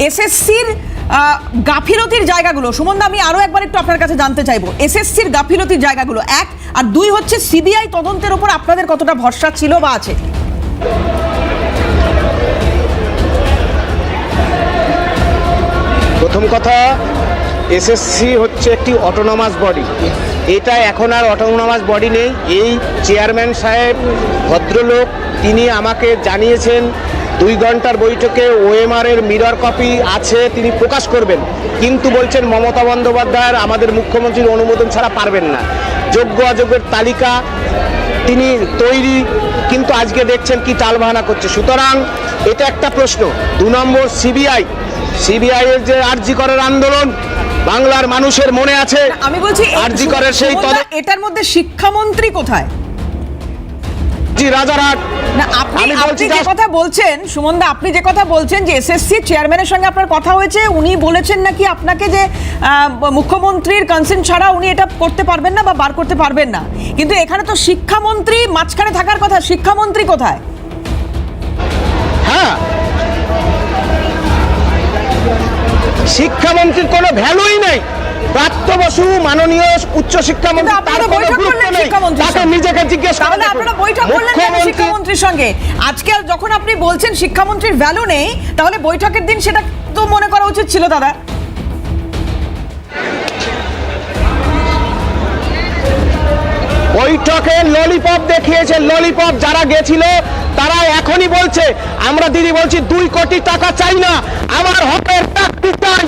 Speaker 1: এসএসসির গাফিলতির জায়গাগুলো, সুমনদা আমি আরো একবার একটু আপনার কাছে জানতে চাইবো, এসএসসির গাফিলতির জায়গাগুলো 1, আর 2 হচ্ছে সিবিআই তদন্তের উপর আপনাদের কতটা ভরসা ছিল বা আছে?
Speaker 2: প্রথম কথা, এসএসসি হচ্ছে একটি অটোনমাস বডি। এটা এখন আর অটোনমাস বডি নেই। এই চেয়ারম্যান সাহেব ভদ্রলোক, তিনি আমাকে জানিয়েছেন 2 ঘন্টার বৈঠকে ওএমআর এর মিরর কপি আছে, তিনি প্রকাশ করবেন, কিন্তু বলছেন মমতা বন্দ্যোপাধ্যায়ের, আমাদের মুখ্যমন্ত্রীর অনুমোদন ছাড়া পারবেন না। যোগ্য অযোগ্যের তালিকা তিনি তৈরি, কিন্তু আজকে দেখছেন কি টালবাহানা করছে। সুতরাং এটা একটা প্রশ্ন। 2 নম্বর সিবিআই এর যে আরজি করের আন্দোলন বাংলার মানুষের মনে আছে।
Speaker 1: আমি বলছি
Speaker 2: আরজি করের সেই
Speaker 1: এটার মধ্যে শিক্ষামন্ত্রী কোথায়?
Speaker 2: রাজারহাট
Speaker 1: না, আপনি যে কথা বলছেন সুমনদা, আপনি যে কথা বলছেন যে এসএসসি চেয়ারম্যানের সঙ্গে আপনার কথা হয়েছে, উনি বলেছেন নাকি আপনাকে যে মুখ্যমন্ত্রীর কনসেন্ট ছাড়া উনি এটা করতে পারবেন না বা বার করতে পারবেন না, কিন্তু এখানে তো শিক্ষামন্ত্রী মাঝখানে থাকার কথা। শিক্ষামন্ত্রী কোথায়?
Speaker 2: হ্যাঁ, শিক্ষামন্ত্রীর কোনো ভ্যালুই নেই। প্রাপ্ত বসু মাননীয় উচ্চশিক্ষামন্ত্রী, তার কোনো গুরুত্ব নেই। তাকে নিজেকে জিজ্ঞেস করুন।
Speaker 1: তাহলে আপনারা বৈঠক করলেন কেন শিক্ষামন্ত্রীর সঙ্গে? আজকে যখন আপনি বলছেন শিক্ষামন্ত্রীর ভ্যালু নেই, তাহলে বৈঠকের দিন সেটা তো মনে করা উচিত ছিল দাদা।
Speaker 2: বৈঠকে ললিপপ দেখিয়েছে। ললিপপ যারা গেছিল তারা এখনই বলছে, আমরা দিদি বলছি 2 কোটি টাকা চাই না, আমার হকের চাকরি চাই,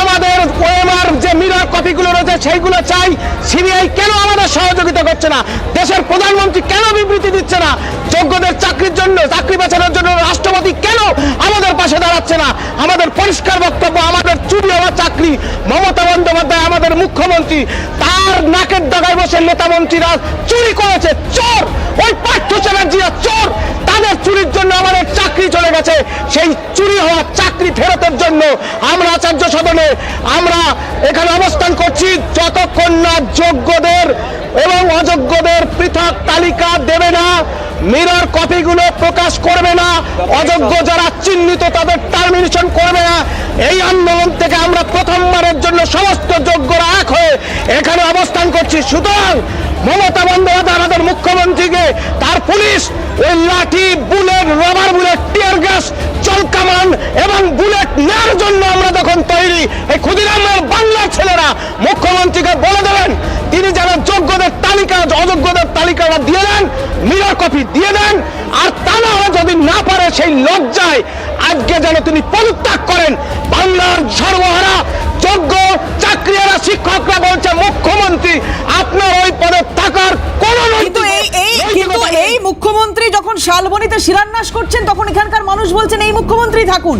Speaker 2: আমাদের ওএমআর যে মিরর কপিগুলো রয়েছে সেইগুলো চাই। সিবিআই কেন আমাদের সহযোগিতা করছে না? দেশের প্রধানমন্ত্রী কেন বিবৃতি দিচ্ছে না? যোগ্যদের চাকরির জন্য, চাকরি বাঁচানোর জন্য রাষ্ট্রপতি কেন আমাদের পাশে দাঁড়াচ্ছে না? আমাদের পরিষ্কার বক্তব্য, আমাদের চুরি হওয়া চাকরি, মমতা বন্দ্যোপাধ্যায় আমাদের মুখ্যমন্ত্রী, তার নাকের ডগায় বসে নেতা মন্ত্রীরা চুরি করেছে। চোর, ওই পার্থ চ্যাটার্জিরা চোর, তাদের চুরির জন্য আমাদের চাকরি চলে গেছে। সেই চুরি হওয়া চাকরি ফেরতের জন্য আমরা আচার্য সদনে আমরা এখানে অবস্থান করছি যতক্ষণ না যোগ্যদের এবং অযোগ্যদের পৃথক তালিকা দেবে না, মিরর কপিগুলো প্রকাশ করবে না, অযোগ্য যারা চিহ্নিত তাদের টার্মিনেশন করবে না। এই আন্দোলন থেকে আমরা প্রথমবারের জন্য সমস্ত যোগ্যরা এক হয়ে এখানে অবস্থান করছি। সুতরাং মমতা বন্দ্যোপাধ্যায় আমাদের মুখ্যমন্ত্রীকে তার পুলিশ ওই লাঠি, bullet, rubber bullet, tear gas, জলকামান এবং বুলেট নেওয়ার জন্য আমরা তখন তৈরি। এই ক্ষুদিরামের বাংলার ছেলেরা মুখ্যমন্ত্রীকে বলে দেবেন তিনি যেন যোগ্যদের তালিকা, অযোগ্যদের তালিকাটা দিয়ে দেন, মিরর কপি দিয়ে দেন। আর তা না হলে যদি না পারে সেই লজ্জায় আজকে যেন তিনি পদত্যাগ করেন। বাংলার সর্বহারা যোগ্য চাকরিহারা শিক্ষকরা বলছে মুখ্যমন্ত্রী আপনার ওই পদে থাকার কোনো
Speaker 1: কিন্তু এই মুখ্যমন্ত্রী যখন শালবনীতে শিলান্যাস করছেন তখন এখানকার মানুষ বলছেন এই মুখ্যমন্ত্রী থাকুন।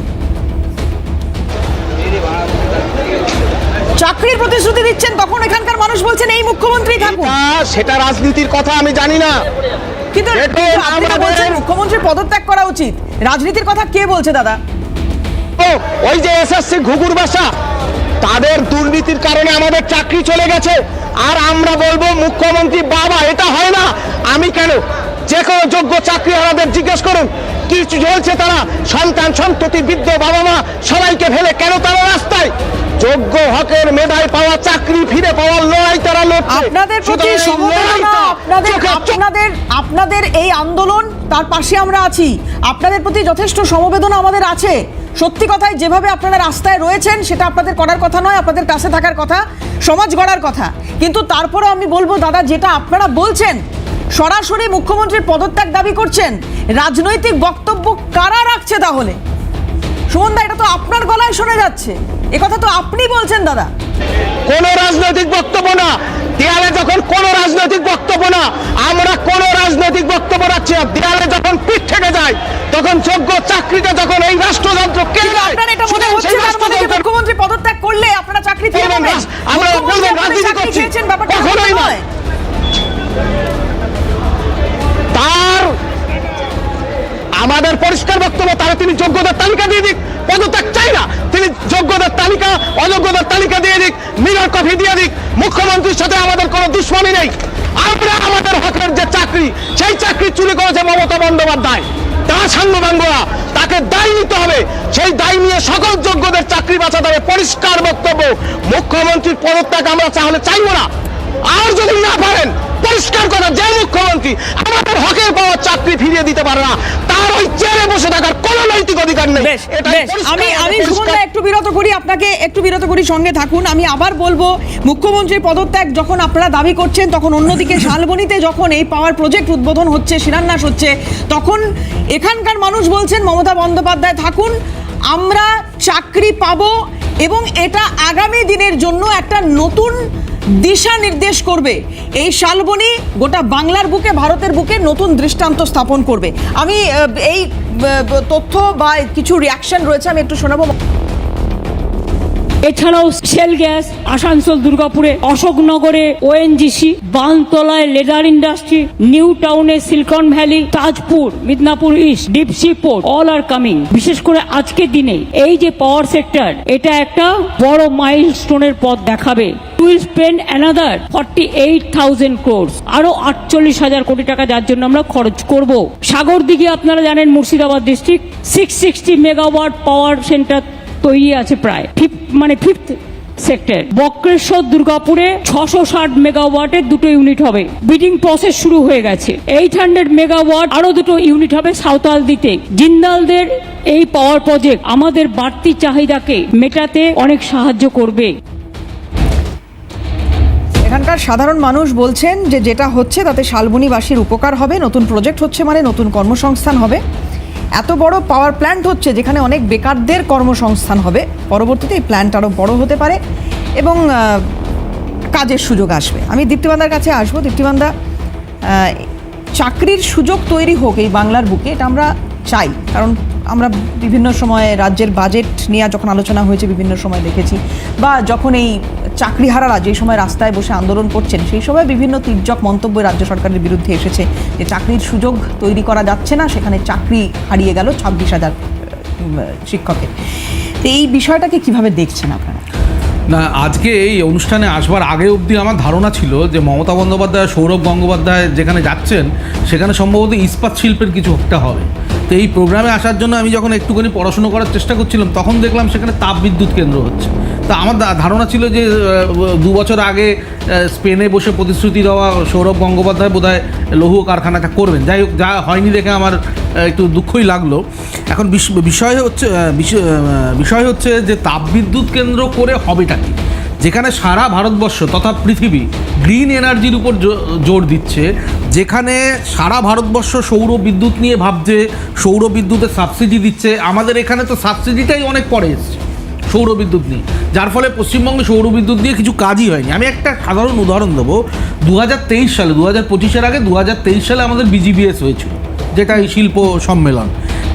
Speaker 1: চাকরির প্রতিশ্রুতি দিচ্ছেন তখন এখানকার মানুষ বলছেন এই মুখ্যমন্ত্রী থাকুন।
Speaker 2: সেটা রাজনীতির কথা আমি জানি না,
Speaker 1: কিন্তু আপনারা বলছেন মুখ্যমন্ত্রীর পদত্যাগ করা উচিত। রাজনীতির কথা কে বলছে দাদা?
Speaker 2: ওই যে এসএসসি ঘুঘুর বাসা, তাদের দুর্নীতির কারণে আমাদের চাকরি চলে গেছে। আর আমরা বলবো মুখ্যমন্ত্রী বাবা এটা হয় না, আমি কেন? যে কোনো যোগ্য চাকরিহারাদের জিজ্ঞেস করুন কি চলছে, তারা সন্তান সন্ততি বৃদ্ধ বাবা মা সবাইকে ফেলে কেন তারা রাস্তায়? যোগ্য হকের মেধায় পাওয়া চাকরি ফিরে পাওয়ার লড়াই তারা লড়ছে।
Speaker 1: আপনাদের প্রতি সমবেদনা, আপনাদের এই আন্দোলন, তার পাশে আমরা আছি। আপনাদের প্রতি যথেষ্ট সমবেদনা আমাদের আছে। সত্যি কথাই যেভাবে আপনারা রাস্তায় রয়েছেন সেটা আপনাদের করার কথা নয়, আপনাদের কাছে থাকার কথা, সমাজ গড়ার কথা। কিন্তু তারপরেও আমি বলবো দাদা, যেটা আপনারা বলছেন সরাসরি মুখ্যমন্ত্রীর পদত্যাগ দাবি করছেন, রাজনৈতিক বক্তব্য কারা রাখছে তাহলে? সুমনদা, এটা তো আপনার গলায় শোনা যাচ্ছে, এ কথা তো আপনি বলছেন দাদা।
Speaker 2: কোন রাজনৈতিক বক্তব্য না, দেয়ালে যখন কোন রাজনৈতিক বক্তব্য না, আমরা কোন রাজনৈতিক বক্তব্য রাখছি না। দেয়ালে যখন পিঠ থেকে যায় তখন যোগ্য চাকরিটা যখন এই রাষ্ট্রযন্ত্র কেড়ে নেয়,
Speaker 1: আপনার এটা মনে হচ্ছে তার মানে যে মুখ্যমন্ত্রী পদত্যাগ করলে আপনারা চাকরি ফিরে পাবেন?
Speaker 2: আমরা বলবেন রাজনীতি করছি, কখনোই নয়। তার আমাদের পরিষ্কার বক্তব্য, তারা তিনি যোগ্যতার তালিকা দিয়ে দিক, পদত্যাগ চাই না। তিনি যোগ্যতার তালিকা, অযোগ্যতার তালিকা দিয়ে দিক, মিরর কপি দিয়ে দিক। মুখ্যমন্ত্রীর সাথে আমাদের কোনো দুশ্মনী নেই। আমরা আমাদের হকের যে চাকরি, সেই চাকরি চুরি করেছে মমতা বন্দ্যোপাধ্যায়, তার সাঙ্গবাঙ্গরা, তাকে দায় নিতে হবে। সেই দায় নিয়ে সকল যোগ্যদের চাকরি বাঁচাতে হবে। পরিষ্কার বক্তব্য, মুখ্যমন্ত্রীর পদত্যাগ আমরা তাহলে চাইবো না। আর যদি না পারেন, পরিষ্কার কথা, যে মুখ্যমন্ত্রী আমাদের হকের পাওয়া চাকরি ফিরিয়ে দিতে পারে না, তার ওই চেয়ারে বসে থাকার কোনো নৈতিক অধিকার নেই।
Speaker 1: আমি সুমনদা একটু বিরত করি, আপনাকে একটু বিরত করি, সঙ্গে থাকুন। আমি আবার বলবো, মুখ্যমন্ত্রীর পদত্যাগ যখন আপনারা দাবি করছেন, তখন অন্যদিকে শালবনীতে যখন এই পাওয়ার প্রজেক্ট উদ্বোধন হচ্ছে, শিলান্যাস হচ্ছে, তখন এখানকার মানুষ বলছেন মমতা বন্দ্যোপাধ্যায় থাকুন, আমরা চাকরি পাবো এবং এটা আগামী দিনের জন্য একটা নতুন দিশা নির্দেশ করবে। এই শালবনী গোটা বাংলার বুকে, ভারতের বুকে নতুন দৃষ্টান্ত স্থাপন করবে। আমি এই তথ্য বা কিছু রিয়াকশন রয়েছে, আমি একটু শোনাবো।
Speaker 3: এছাড়াও সেল গ্যাস আসানসোল, দুর্গাপুরে অশোকনগরে ওএনজিসি, বানতলায় লেদার ইন্ডাস্ট্রি, নিউ টাউনে silicon valley, Tajpur, Midnapore east, deep sea port, all are coming. বিশেষ করে আজকের দিনে এই যে পাওয়ার সেক্টর, এটা একটা বড় মাইলস্টোনের পথ দেখাবে। উইল স্পেন্ড অ্যানাদার 48,000 crores, আরো 48,000 কোটি টাকা যার জন্য আমরা খরচ করব। সাগর দিকে আপনারা জানেন মুর্শিদাবাদ ডিস্ট্রিক্ট 660 মেগাওয়াট পাওয়ার সেন্টার তৈরি আছে, প্রায় ফিফথ সেক্টর। বক্রেশ্বর, দুর্গাপুরে 660 মেগাওয়াটের 2টো ইউনিট হবে, বিডিং প্রসেস শুরু হয়ে গেছে। 800 মেগাওয়াট আরো 2টো ইউনিট হবে সাঁওতালদিতে। জিন্দালদের এই পাওয়ার প্রজেক্ট আমাদের বাড়তি চাহিদাকে মেটাতে অনেক সাহায্য করবে।
Speaker 1: এখানকার সাধারণ মানুষ বলছেন যে যেটা হচ্ছে তাতে শালবনীবাসীর উপকার হবে, নতুন প্রজেক্ট হচ্ছে মানে নতুন কর্মসংস্থান হবে। এত বড় পাওয়ার প্ল্যান্ট হচ্ছে যেখানে অনেক বেকারদের কর্মসংস্থান হবে, পরবর্তীতে এই প্ল্যান্ট আরও বড় হতে পারে এবং কাজের সুযোগ আসবে। আমি দীপ্তিবান্দার কাছে আসবো। দীপ্তিবান্দা, চাকরির সুযোগ তৈরি হোক এই বাংলার বুকে, এটা আমরা চাই, কারণ আমরা বিভিন্ন সময়ে রাজ্যের বাজেট নিয়ে যখন আলোচনা হয়েছে বিভিন্ন সময় দেখেছি, বা যখন এই চাকরিহারারা যে সময় রাস্তায় বসে আন্দোলন করছেন সেই সময় বিভিন্ন তির্যক মন্তব্য রাজ্য সরকারের বিরুদ্ধে এসেছে যে চাকরির সুযোগ তৈরি করা যাচ্ছে না, সেখানে চাকরি হারিয়ে গেল 26,000 শিক্ষকের। তো এই বিষয়টাকে কিভাবে দেখছেন আপনারা?
Speaker 7: না, আজকে এই অনুষ্ঠানে আসবার আগে অবধি আমার ধারণা ছিল যে মমতা বন্দ্যোপাধ্যায়, সৌরভ গঙ্গোপাধ্যায় যেখানে যাচ্ছেন সেখানে সম্ভবত ইস্পাত শিল্পের কিছু একটা হবে। তো এই প্রোগ্রামে আসার জন্য আমি যখন একটুখানি পড়াশুনো করার চেষ্টা করছিলাম তখন দেখলাম সেখানে তাপবিদ্যুৎ কেন্দ্র হচ্ছে। তা আমার ধারণা ছিল যে 2 বছর আগে স্পেনে বসে প্রতিশ্রুতি দেওয়া সৌরভ গঙ্গোপাধ্যায় বোধহয় লৌহ কারখানাটা করবেন। যাই হোক, যা হয়নি দেখে আমার একটু দুঃখই লাগলো। এখন বিষয় হচ্ছে যে তাপবিদ্যুৎ কেন্দ্র করে হবেটা কি, যেখানে সারা ভারতবর্ষ তথা পৃথিবী গ্রিন এনার্জির উপর জোর দিচ্ছে, যেখানে সারা ভারতবর্ষ সৌর বিদ্যুৎ নিয়ে ভাবছে, সৌর বিদ্যুতের সাবসিডি দিচ্ছে। আমাদের এখানে তো সাবসিডিটাই অনেক পরে এসছে সৌর বিদ্যুৎ নিয়ে, যার ফলে পশ্চিমবঙ্গে সৌর বিদ্যুৎ দিয়ে কিছু কাজই হয়নি। আমি একটা সাধারণ উদাহরণ দেবো। 2023 সালে, 2025-এর আগে 2023 সালে আমাদের বিজিবিএস হয়েছিল, যেটা এই শিল্প সম্মেলন।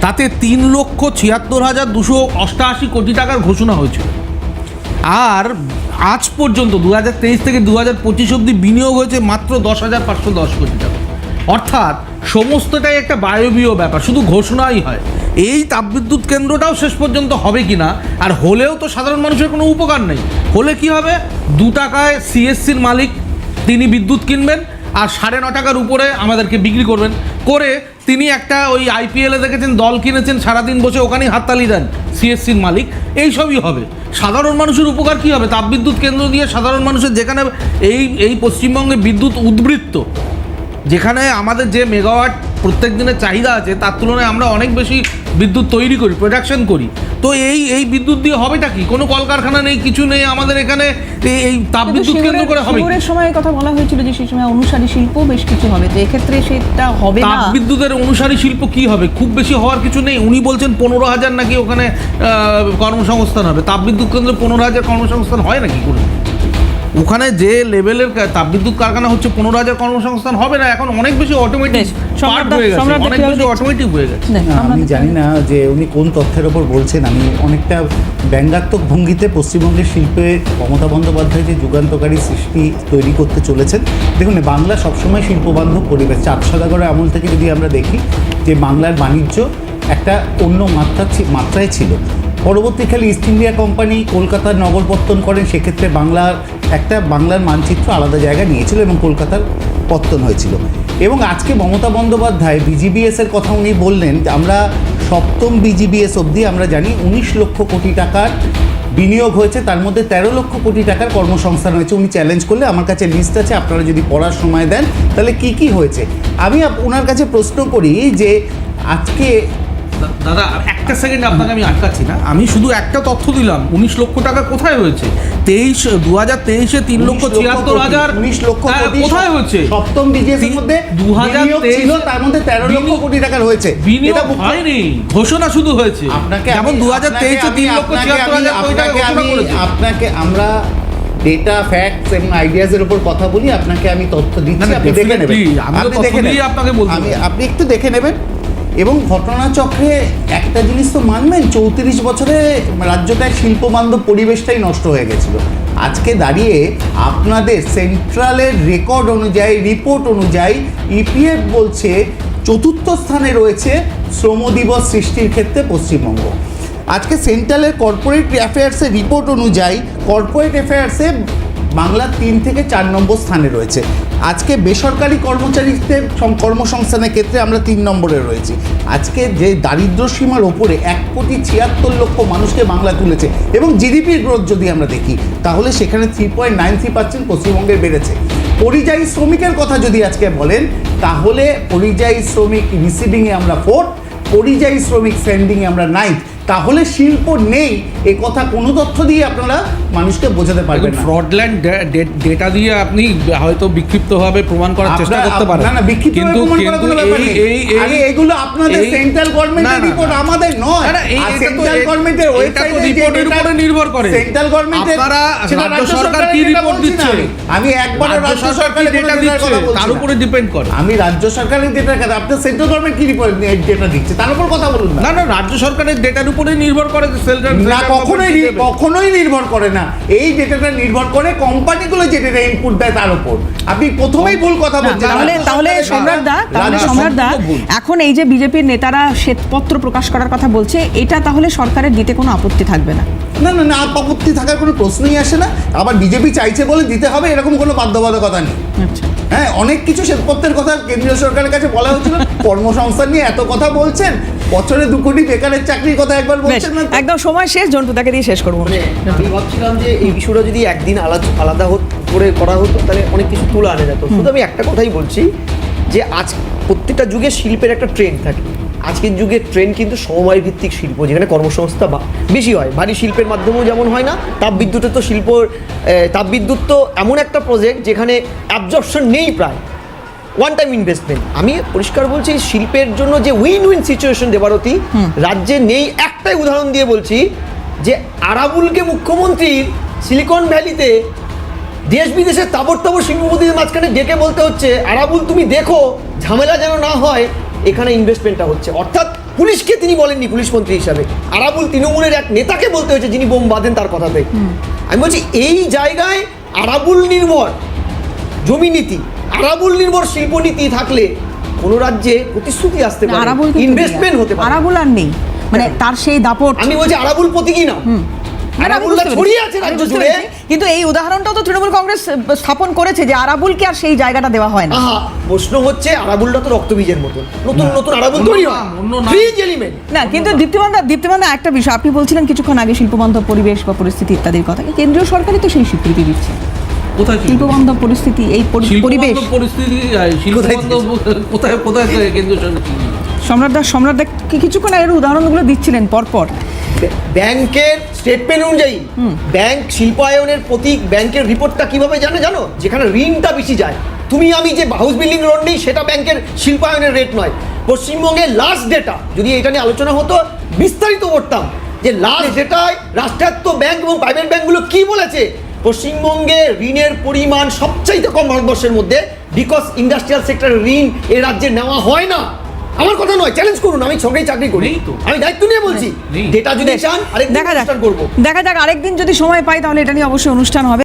Speaker 7: তাতে 3,76,288 কোটি টাকার ঘোষণা হয়েছিল। আর আজ পর্যন্ত 2023 থেকে 2025 অবধি বিনিয়োগ হয়েছে মাত্র 10,510 কোটি টাকা। অর্থাৎ সমস্তটাই একটা বায়বীয় ব্যাপার, শুধু ঘোষণাই হয়। এই তাপবিদ্যুৎ কেন্দ্রটাও শেষ পর্যন্ত হবে কিনা, আর হলেও তো সাধারণ মানুষের কোনো উপকার নেই। হলে কি হবে, 2 টাকায় সিএসসির মালিক তিনি বিদ্যুৎ কিনবেন আর 9.5 টাকার উপরে আমাদেরকে বিক্রি করবেন, করে তিনি একটা ওই আইপিএলে দেখেছেন দল কিনেছেন, সারাদিন বসে ওখানেই হাততালি দেন সিএসসির মালিক। এইসবই হবে। সাধারণ মানুষের উপকার কী হবে? তাপবিদ্যুৎ কেন্দ্র দিয়ে সাধারণ মানুষের, যেখানে এই পশ্চিমবঙ্গে বিদ্যুৎ উদ্বৃত্ত, যেখানে আমাদের যে মেগাওয়াট প্রত্যেক দিনের চাহিদা আছে তার তুলনায় আমরা অনেক বেশি বিদ্যুৎ তৈরি করি, প্রোডাকশন করি। তো এই বিদ্যুৎ দিয়ে হবেটা কি? কোনো কলকারখানা নেই, কিছু নেই আমাদের এখানে। এই তাপবিদ্যুৎ কেন্দ্র করে হবে কি?
Speaker 1: সময় কথা বলা হয়েছিল যে সেই সময় অনুসারী শিল্প বেশ কিছু হবে, তো এক্ষেত্রে সেটা হবে না।
Speaker 7: তাপবিদ্যুতের অনুসারী শিল্প কি হবে? খুব বেশি হওয়ার কিছু নেই। উনি বলছেন 15,000 নাকি ওখানে কর্মসংস্থান হবে। তাপবিদ্যুৎ কেন্দ্রে 15,000 কর্মসংস্থান হয় নাকি? কোনো ওখানে যে লেভেলের তাপবিদ্যুৎ কারখানা হচ্ছে 15,000 কর্মসংস্থান হবে না। এখন অনেক বেশি অটোমেটিক হয়ে গেছে, অনেক বেশি অটোমেটিক হয়ে গেছে।
Speaker 4: আমি জানি না যে উনি কোন তথ্যের ওপর বলছেন। আমি অনেকটা ব্যঙ্গাত্মক ভঙ্গিতে পশ্চিমবঙ্গের শিল্পে মমতা বন্দ্যোপাধ্যায় যে যুগান্তকারী সৃষ্টি তৈরি করতে চলেছেন। দেখুন, বাংলা সবসময় শিল্পবান্ধব পরিবেশ। 4 সদাগরের আমল থেকে যদি আমরা দেখি যে বাংলার বাণিজ্য একটা অন্য মাত্রায় ছিল। পরবর্তীকালে ইস্ট ইন্ডিয়া কোম্পানি কলকাতার নগরপত্তন করেন, সেক্ষেত্রে বাংলার মানচিত্র আলাদা জায়গা নিয়েছিল এবং কলকাতার পত্তন হয়েছিল। এবং আজকে মমতা বন্দ্যোপাধ্যায় বিজিবিএসের কথা উনি বললেন, আমরা 7ম বিজিবিএস অবধি আমরা জানি 19 লক্ষ কোটি টাকার বিনিয়োগ হয়েছে, তার মধ্যে 13 লক্ষ কোটি টাকার কর্মসংস্থান হয়েছে। উনি চ্যালেঞ্জ করলে আমার কাছে লিস্ট আছে, আপনারা যদি পড়ার সময় দেন তাহলে কি হয়েছে। আমি ওনার কাছে প্রশ্ন করি যে আজকে
Speaker 7: দাদা একটা সেকেন্ড আপনাকে আমি আটকাচ্ছি না, আমি শুধু একটা তথ্য দিলাম। 19 লক্ষ টাকা কোথায় হয়েছে? 2023-এ 3,76,000
Speaker 4: 19 লক্ষ
Speaker 7: কোথায় হয়েছে?
Speaker 4: 7ম বিজিএসের মধ্যে
Speaker 7: 2023
Speaker 4: ছিল, তার মধ্যে 13 লক্ষ কোটি টাকার হয়েছে।
Speaker 7: বিনিয়োগ হয়নি, ঘোষণা শুধু হয়েছে।
Speaker 4: আপনাকে
Speaker 7: যেমন 2023-এ 3,76,000 কোটি টাকা ঘোষণা করেছে।
Speaker 4: আপনাকে আমরা ডেটা ফ্যাক্টস এবং আইডিয়াজের উপর কথা বলি, আপনাকে আমি তথ্য দিচ্ছি,
Speaker 7: না,
Speaker 4: আপনি দেখে নেবেন।
Speaker 7: definitely, আমি তো
Speaker 4: আপনি
Speaker 7: তথ্য
Speaker 4: দেখে
Speaker 7: দিয়েই
Speaker 4: নেবেন।
Speaker 7: আপনাকে বলতে পারি।
Speaker 4: আপনি একটু দেখে নেবেন। এবং ঘটনাচক্রে একটা জিনিস তো মানবেন, 34 বছরে রাজ্যটার শিল্পবান্ধব পরিবেশটাই নষ্ট হয়ে গেছিল। আজকে দাঁড়িয়ে আপনাদের সেন্ট্রালের রেকর্ড অনুযায়ী, রিপোর্ট অনুযায়ী ইপিএফ বলছে 4র্থ স্থানে রয়েছে শ্রম দিবস সৃষ্টির ক্ষেত্রে পশ্চিমবঙ্গ। আজকে সেন্ট্রালের কর্পোরেট অ্যাফেয়ার্সের রিপোর্ট অনুযায়ী কর্পোরেট অ্যাফেয়ার্সে বাংলা 3 থেকে 4 নম্বর স্থানে রয়েছে। আজকে বেসরকারি কর্মচারীদের কর্মসংস্থানের ক্ষেত্রে আমরা 3 নম্বরে রয়েছি। আজকে যে দারিদ্র সীমার ওপরে 1,76,00,000 মানুষকে বাংলা তুলেছে, এবং জিডিপির গ্রোথ যদি আমরা দেখি তাহলে সেখানে 3.93% পশ্চিমবঙ্গের বেড়েছে। পরিযায়ী শ্রমিকের কথা যদি আজকে বলেন তাহলে পরিযায়ী শ্রমিক রিসিভিংয়ে আমরা 4th, পরিযায়ী শ্রমিক সেন্ডিংয়ে আমরা 9th। তাহলে শিল্প নেই এ কথা কোনো তথ্য দিয়ে আপনারা মানুষকে বোঝাতে পারবেন না।
Speaker 7: ফ্রডল্যান্ড ডেটা দিয়ে আপনি হয়তো বিক্ষিপ্তভাবে প্রমাণ করার চেষ্টা করতে পারেন,
Speaker 4: না না, বিক্ষিপ্ত
Speaker 7: কিন্তু
Speaker 4: প্রমাণ করার কোনো ব্যাপার নেই। আরে এগুলো আপনাদের সেন্ট্রাল গভর্নমেন্টের রিপোর্ট, আমাদের নয়। আর সেন্ট্রাল গভর্নমেন্টের ওয়েবসাইটে
Speaker 7: রিপোর্টের উপরে নির্ভর করে।
Speaker 4: সেন্ট্রাল গভর্নমেন্টের
Speaker 7: আপনারা রাজ্য সরকার কি রিপোর্ট দিচ্ছে,
Speaker 4: আমি একবার
Speaker 7: রাজ্য সরকার কি ডেটা দিচ্ছে তার উপরে ডিপেন্ড করে।
Speaker 4: আমি রাজ্য সরকারের ডেটা কথা, আপনার সেন্ট্রাল গভর্নমেন্ট কি রিপোর্ট ডেটা দিচ্ছে তার উপর কথা বলুন না।
Speaker 7: না না, রাজ্য সরকারের ডেটার উপরে নির্ভর করে
Speaker 4: না, কখনোই নির্ভর করে না। এই ডেটাটা নির্ভর করে কোম্পানিগুলো যে ডেটা ইনপুট দেয় তার উপর। আপনি প্রথমেই ভুল কথা বলছেন।
Speaker 1: তাহলে সম্রাট দা এখন এই যে বিজেপির নেতারা শ্বেতপত্র প্রকাশ করার কথা বলছে, এটা তাহলে সরকারের দিতে কোনো আপত্তি থাকবে না?
Speaker 4: না না না, আপত্তি থাকার কোনো প্রশ্নই আসে না। আবার বিজেপি চাইছে বলে দিতে হবে এরকম কোনো বাধ্যবাধকতা নেই।
Speaker 1: আচ্ছা,
Speaker 4: হ্যাঁ, অনেক কিছু শ্বেতপত্রের কথা কেন্দ্রীয় সরকারের কাছে বলা হয়েছিল। কর্মসংস্থান নিয়ে এত কথা বলছেন, বছরে 2 কোটি বেকারের চাকরির কথা একবার
Speaker 1: বেশ,
Speaker 4: বলছেন না।
Speaker 1: একদম সময় শেষ, জন্টুদাকে দিয়ে শেষ করবো।
Speaker 6: আমি ভাবছিলাম যে এই বিষয়টা যদি একদিন আলাদা করে করা হতো তাহলে অনেক কিছু তুলে আনা যেত। শুধু আমি একটা কথাই বলছি যে আজ প্রত্যেকটা যুগে শিল্পের একটা ট্রেন্ড থাকে। আজকের যুগের ট্রেন্ড কিন্তু সমবায় ভিত্তিক শিল্প, যেখানে কর্মসংস্থা বেশি হয়। ভারী শিল্পের মাধ্যমেও যেমন হয় না, তাপবিদ্যুতের তো তাপবিদ্যুৎ তো এমন একটা প্রজেক্ট যেখানে অ্যাবজর্পশন নেই, প্রায় ওয়ান টাইম ইনভেস্টমেন্ট। আমি পরিষ্কার বলছি, শিল্পের জন্য যে উইন উইন সিচুয়েশন দেবারতী রাজ্যে নেই। একটাই উদাহরণ দিয়ে বলছি যে আরাবুলকে মুখ্যমন্ত্রীর সিলিকন ভ্যালিতে দেশ বিদেশের তাবড় শিল্পপতিদের মাঝখানে ডেকে বলতে হচ্ছে, আরাবুল তুমি দেখো ঝামেলা যেন না হয়, এখানে ইনভেস্টমেন্টটা হচ্ছে। অর্থাৎ পুলিশকে তিনি বলেননি পুলিশ মন্ত্রী হিসাবে, আরাবুল তৃণমূলের এক নেতাকে বলতে হয়েছে যিনি বোম বাঁধেন তার কথাতে। আমি বলছি এই জায়গায় আরাবুল নির্ভর জমি নীতি, আরাবুল নির্ভর শিল্পনীতি থাকলে কোনো রাজ্যে প্রতিশ্রুতি আসতে পারে, ইনভেস্টমেন্ট হতে পারে।
Speaker 1: আরাবুল আর নেই, মানে তার সেই দাপট।
Speaker 6: আমি বলছি আরাবুল প্রতীকী না, আরাবুলটা ছড়িয়ে আছে রাজ্য জুড়ে।
Speaker 1: কিন্তু এই উদাহরণটাও তো তৃণমূল কংগ্রেস স্থাপন করেছে যে আরাবুলকে আর সেই জায়গাটা দেওয়া হয় না।
Speaker 6: প্রশ্ন হচ্ছে আরাবুলটা তো রক্তবীজের মতন, নতুন নতুন আরাবুল তৈরি হয়, ফ্রিজ এলিমেন্ট
Speaker 1: না। কিন্তু দীপ্তিমানদা একটা বিষয় আপনি বলছিলেন কিছুক্ষণ আগে, শিল্পবান্ধব পরিবেশ বা পরিস্থিতি ইত্যাদির কথা। কেন্দ্রীয় সরকারই তো সেই স্বীকৃতি দিচ্ছে।
Speaker 7: কোথায়
Speaker 1: শিল্পবান্ধব পরিস্থিতি, এই পরিবেশ
Speaker 7: পরিস্থিতি কোথায় কোথায় কেন্দ্র সরকার?
Speaker 1: সম্রাটদা কিছুক্ষণ আগের উদাহরণগুলো দিচ্ছিলেন পরপর।
Speaker 6: ব্যাংকের স্টেটমেন্ট অনুযায়ী ব্যাংক শিল্পায়নের প্রতীক, ব্যাংকের রিপোর্টটা কিভাবে জানো? যেখানে ঋণটা বেশি যায়। তুমি আমি যে হাউস বিল্ডিং লোন নেই সেটা ব্যাংকের শিল্পায়নের রেট নয়। পশ্চিমবঙ্গের লাস্ট ডেটা যদি এটা নিয়ে আলোচনা হতো বিস্তারিত করতাম যে লাস্ট ডেটায় রাষ্ট্রায়ত্ত ব্যাংক এবং প্রাইভেট ব্যাংকগুলো কি বলেছে। পশ্চিমবঙ্গে ঋণের পরিমাণ সবচাইতে কম ভারতবর্ষের মধ্যে, বিকজ ইন্ডাস্ট্রিয়াল সেক্টরের ঋণ এ রাজ্যে নেওয়া হয় না। আমার কথা নয়, চ্যালেঞ্জ করুন, আমি সঙ্গেই চাকরি করি, আমি দায়িত্ব নিয়ে বলছি। ডেটা যদি চান
Speaker 1: দেখা যাক আরেকদিন যদি সময় পাই তাহলে এটা নিয়ে অবশ্যই অনুষ্ঠান হবে।